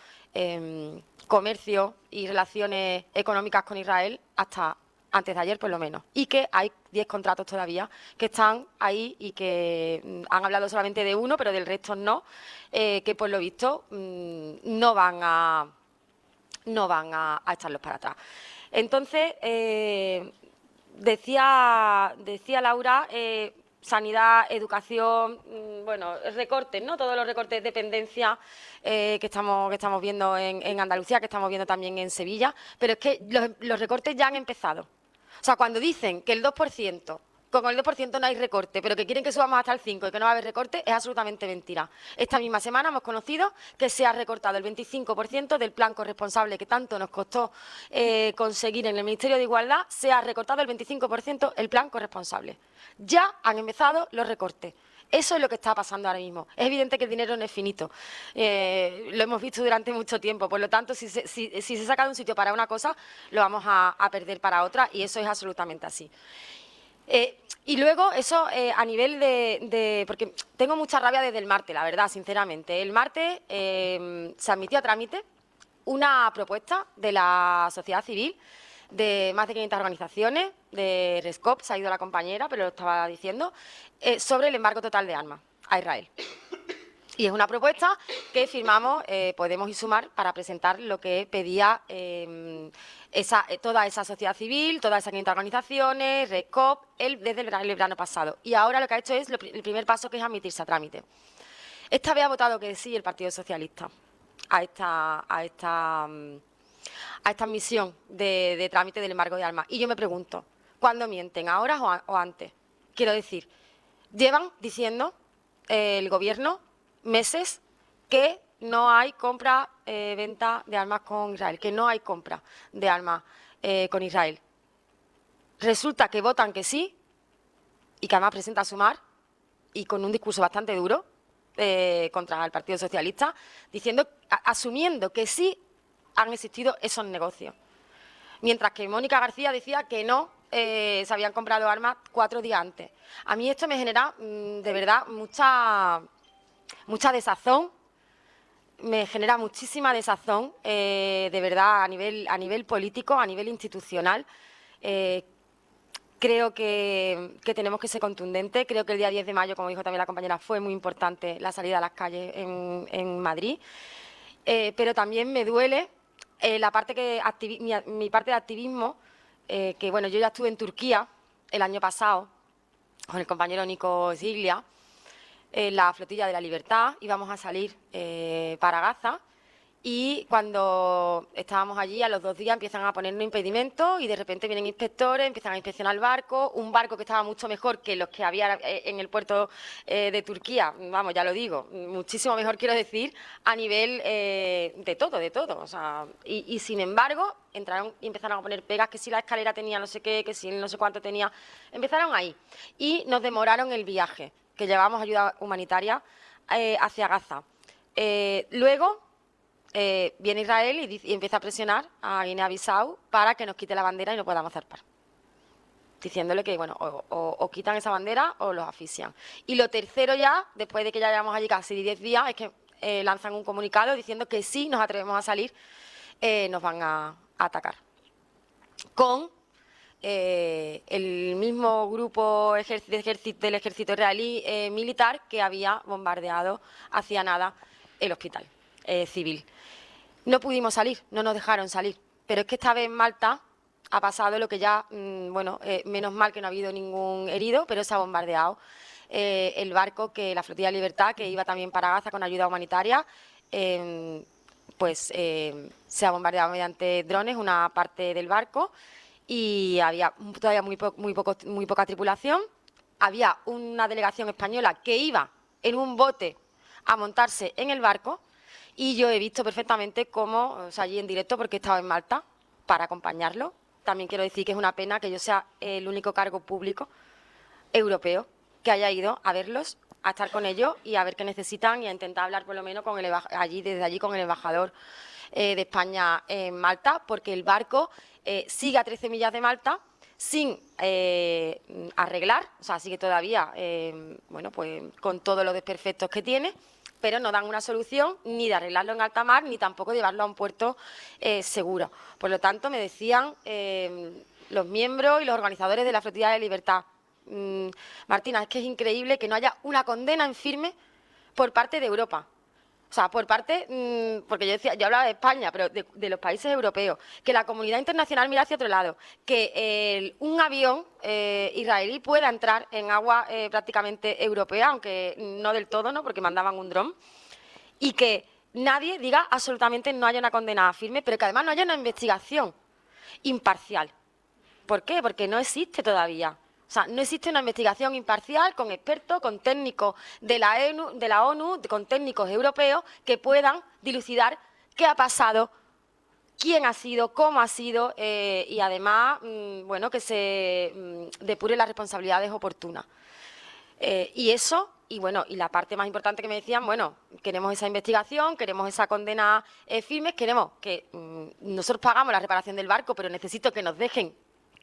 Speaker 7: comercio y relaciones económicas con Israel hasta antes de ayer por lo menos, y que hay 10 contratos todavía que están ahí y que han hablado solamente de uno, pero del resto no, que por lo visto no van a echarlos para atrás. Entonces, decía Laura, sanidad, educación, recortes, ¿no? Todos los recortes de dependencia que estamos viendo en Andalucía, que estamos viendo también en Sevilla, pero es que los recortes ya han empezado. O sea, cuando dicen que el 2%, con el 2% no hay recorte, pero que quieren que subamos hasta el 5% y que no va a haber recorte, es absolutamente mentira. Esta misma semana hemos conocido que se ha recortado el 25% del plan corresponsable que tanto nos costó conseguir en el Ministerio de Igualdad, se ha recortado el 25% el plan corresponsable. Ya han empezado los recortes. Eso es lo que está pasando ahora mismo. Es evidente que el dinero no es finito. Lo hemos visto durante mucho tiempo. Por lo tanto, si se saca de un sitio para una cosa, lo vamos a perder para otra y eso es absolutamente así. Y luego eso a nivel porque tengo mucha rabia desde el martes, la verdad, sinceramente. El martes se admitió a trámite una propuesta de la sociedad civil de más de 500 organizaciones, de RESCOP, se ha ido la compañera, pero lo estaba diciendo, sobre el embargo total de armas a Israel. Y es una propuesta que firmamos Podemos y Sumar para presentar lo que pedía toda esa sociedad civil, todas esas 500 organizaciones, RESCOP, desde el verano pasado. Y ahora lo que ha hecho es el primer paso, que es admitirse a trámite. Esta vez ha votado que sí el Partido Socialista a esta admisión de trámite del embargo de armas. Y yo me pregunto, ¿cuándo mienten? ¿Ahora o antes? Quiero decir, llevan diciendo el Gobierno meses que no hay compra, venta de armas con Israel, que no hay compra de armas con Israel. Resulta que votan que sí, y que además presenta Sumar, y con un discurso bastante duro contra el Partido Socialista, asumiendo que sí han existido esos negocios. Mientras que Mónica García decía que no se habían comprado armas 4 días antes. A mí esto me genera, de verdad, mucha desazón, me genera muchísima desazón, de verdad, a nivel político, a nivel institucional. Creo que tenemos que ser contundentes. Creo que el día 10 de mayo, como dijo también la compañera, fue muy importante la salida a las calles en Madrid. Pero también me duele la parte mi parte de activismo, que bueno, yo ya estuve en Turquía el año pasado con el compañero Nico Ziglia, en la Flotilla de la Libertad, íbamos a salir para Gaza. Y cuando estábamos allí, a los 2 días empiezan a ponernos impedimentos y de repente vienen inspectores, empiezan a inspeccionar el barco, un barco que estaba mucho mejor que los que había en el puerto de Turquía, vamos, ya lo digo, muchísimo mejor, quiero decir, a nivel de todo. O sea, y sin embargo, entraron y empezaron a poner pegas, que si la escalera tenía no sé qué, que si no sé cuánto tenía, empezaron ahí. Y nos demoraron el viaje, que llevábamos ayuda humanitaria hacia Gaza. Luego viene Israel y empieza a presionar a Guinea-Bissau para que nos quite la bandera y no podamos zarpar, diciéndole que bueno, o quitan esa bandera o los asfixian. Y lo tercero ya, después de que ya llevamos allí casi 10 días, es que lanzan un comunicado diciendo que si nos atrevemos a salir, nos van a atacar. Con el mismo grupo del ejército israelí militar que había bombardeado hacía nada el hospital civil. No pudimos salir, no nos dejaron salir, pero es que esta vez en Malta ha pasado lo que ya, menos mal que no ha habido ningún herido, pero se ha bombardeado el barco, la Flotilla de Libertad, que iba también para Gaza con ayuda humanitaria, se ha bombardeado mediante drones una parte del barco y había todavía muy poca tripulación. Había una delegación española que iba en un bote a montarse en el barco. Y yo he visto perfectamente cómo, o sea, allí en directo, porque he estado en Malta para acompañarlo. También quiero decir que es una pena que yo sea el único cargo público europeo que haya ido a verlos, a estar con ellos y a ver qué necesitan y a intentar hablar por lo menos con desde allí con el embajador de España en Malta, porque el barco sigue a 13 millas de Malta sin arreglar, o sea, sigue todavía, pues con todos los desperfectos que tiene, pero no dan una solución ni de arreglarlo en alta mar, ni tampoco de llevarlo a un puerto seguro. Por lo tanto, me decían los miembros y los organizadores de la Flotilla de Libertad, Martina, es que es increíble que no haya una condena en firme por parte de Europa. O sea, por parte, porque yo hablaba de España, pero de los países europeos, que la comunidad internacional mira hacia otro lado, que un avión israelí pueda entrar en agua prácticamente europea, aunque no del todo, ¿no?, porque mandaban un dron, y que nadie diga absolutamente no haya una condena firme, pero que además no haya una investigación imparcial. ¿Por qué? Porque no existe todavía. O sea, no existe una investigación imparcial con expertos, con técnicos de la ONU, con técnicos europeos que puedan dilucidar qué ha pasado, quién ha sido, cómo ha sido y además, que se depuren las responsabilidades oportunas. Y eso, y la parte más importante que me decían, queremos esa investigación, queremos esa condena firme, queremos que nosotros pagamos la reparación del barco, pero necesito que nos dejen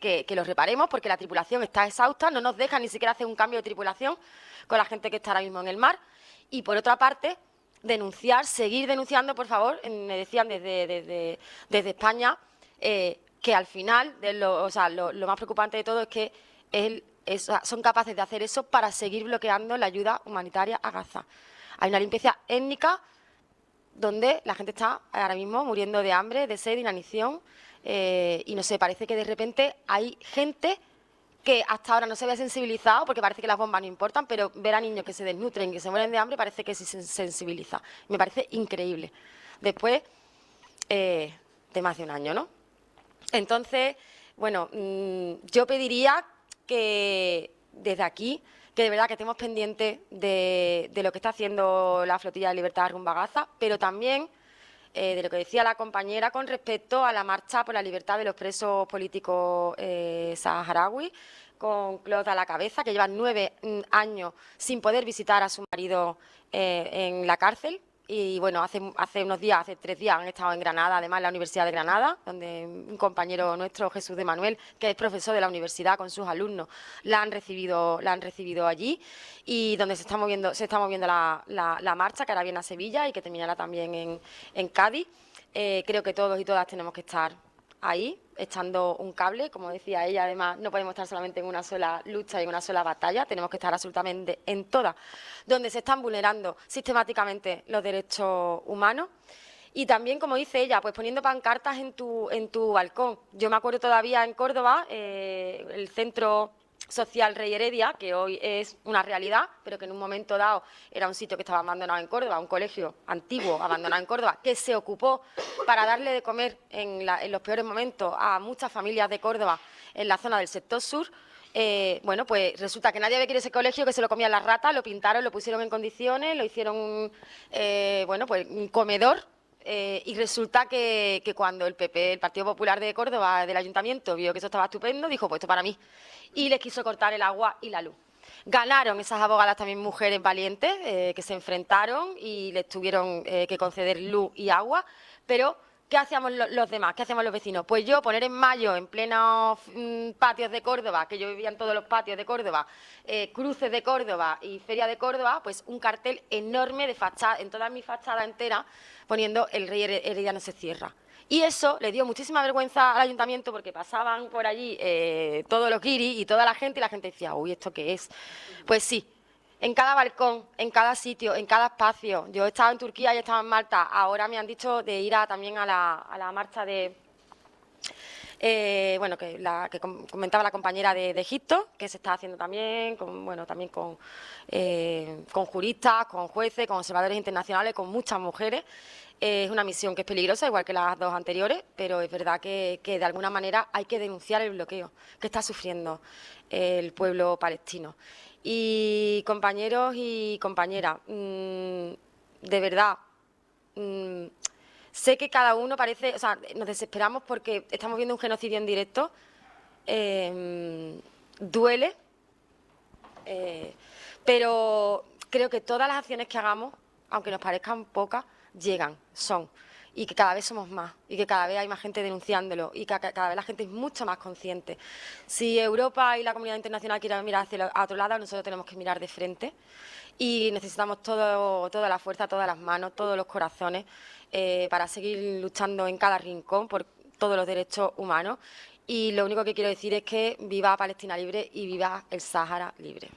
Speaker 7: que lo reparemos porque la tripulación está exhausta, no nos dejan ni siquiera hacer un cambio de tripulación con la gente que está ahora mismo en el mar. Y por otra parte, seguir denunciando, por favor, me decían desde España, que al final, lo más preocupante de todo es que son capaces de hacer eso para seguir bloqueando la ayuda humanitaria a Gaza. Hay una limpieza étnica donde la gente está ahora mismo muriendo de hambre, de sed, de inanición. Y no sé, parece que de repente hay gente que hasta ahora no se había sensibilizado, porque parece que las bombas no importan, pero ver a niños que se desnutren, que se mueren de hambre, parece que sí se sensibiliza. Me parece increíble. Después de más de un año, ¿no? Entonces, yo pediría que desde aquí que de verdad que estemos pendientes de lo que está haciendo la Flotilla de Libertad rumbo a Gaza, pero también de lo que decía la compañera con respecto a la marcha por la libertad de los presos políticos saharauis, con Claude a la cabeza, que lleva 9 años sin poder visitar a su marido en la cárcel. Y bueno, hace unos días, hace 3 días, han estado en Granada, además en la Universidad de Granada, donde un compañero nuestro, Jesús de Manuel, que es profesor de la universidad con sus alumnos, la han recibido allí, y donde se está moviendo la marcha, que ahora viene a Sevilla y que terminará también en Cádiz. Creo que todos y todas tenemos que estar ahí, echando un cable, como decía ella. Además, no podemos estar solamente en una sola lucha y en una sola batalla, tenemos que estar absolutamente en todas, donde se están vulnerando sistemáticamente los derechos humanos. Y también, como dice ella, pues poniendo pancartas en tu balcón. Yo me acuerdo todavía en Córdoba, el centro social Rey Heredia, que hoy es una realidad, pero que en un momento dado era un sitio que estaba abandonado en Córdoba, un colegio antiguo abandonado en Córdoba, que se ocupó para darle de comer en los peores momentos a muchas familias de Córdoba en la zona del sector sur. Bueno, pues resulta que nadie había querido ese colegio, que se lo comían las ratas, lo pintaron, lo pusieron en condiciones, lo hicieron bueno, pues un comedor. Y resulta que cuando el PP, el Partido Popular de Córdoba, del Ayuntamiento, vio que eso estaba estupendo, dijo, pues esto para mí. Y les quiso cortar el agua y la luz. Ganaron esas abogadas también mujeres valientes que se enfrentaron y les tuvieron que conceder luz y agua, pero ¿qué hacíamos los demás? ¿Qué hacíamos los vecinos? Pues yo poner en mayo, en plenos patios de Córdoba, que yo vivía en todos los patios de Córdoba, cruces de Córdoba y feria de Córdoba, pues un cartel enorme de fachada, en toda mi fachada entera, poniendo el Rey Heredia no se cierra. Y eso le dio muchísima vergüenza al ayuntamiento, porque pasaban por allí todos los guiris y toda la gente, y la gente decía, uy, ¿esto qué es? Pues sí. En cada balcón, en cada sitio, en cada espacio. Yo he estado en Turquía y he estado en Malta. Ahora me han dicho de ir también a la marcha de... bueno, que comentaba la compañera de Egipto, que se está haciendo también, también con juristas, con jueces, con observadores internacionales, con muchas mujeres. Es una misión que es peligrosa, igual que las 2 anteriores, pero es verdad que de alguna manera hay que denunciar el bloqueo que está sufriendo el pueblo palestino. Y compañeros y compañeras, de verdad, sé que cada uno parece, o sea, nos desesperamos porque estamos viendo un genocidio en directo, duele, pero creo que todas las acciones que hagamos, aunque nos parezcan pocas, llegan, y que cada vez somos más, y que cada vez hay más gente denunciándolo, y que cada vez la gente es mucho más consciente. Si Europa y la comunidad internacional quieren mirar hacia otro lado, nosotros tenemos que mirar de frente, y necesitamos toda la fuerza, todas las manos, todos los corazones, para seguir luchando en cada rincón por todos los derechos humanos. Y lo único que quiero decir es que viva Palestina libre y viva el Sáhara libre.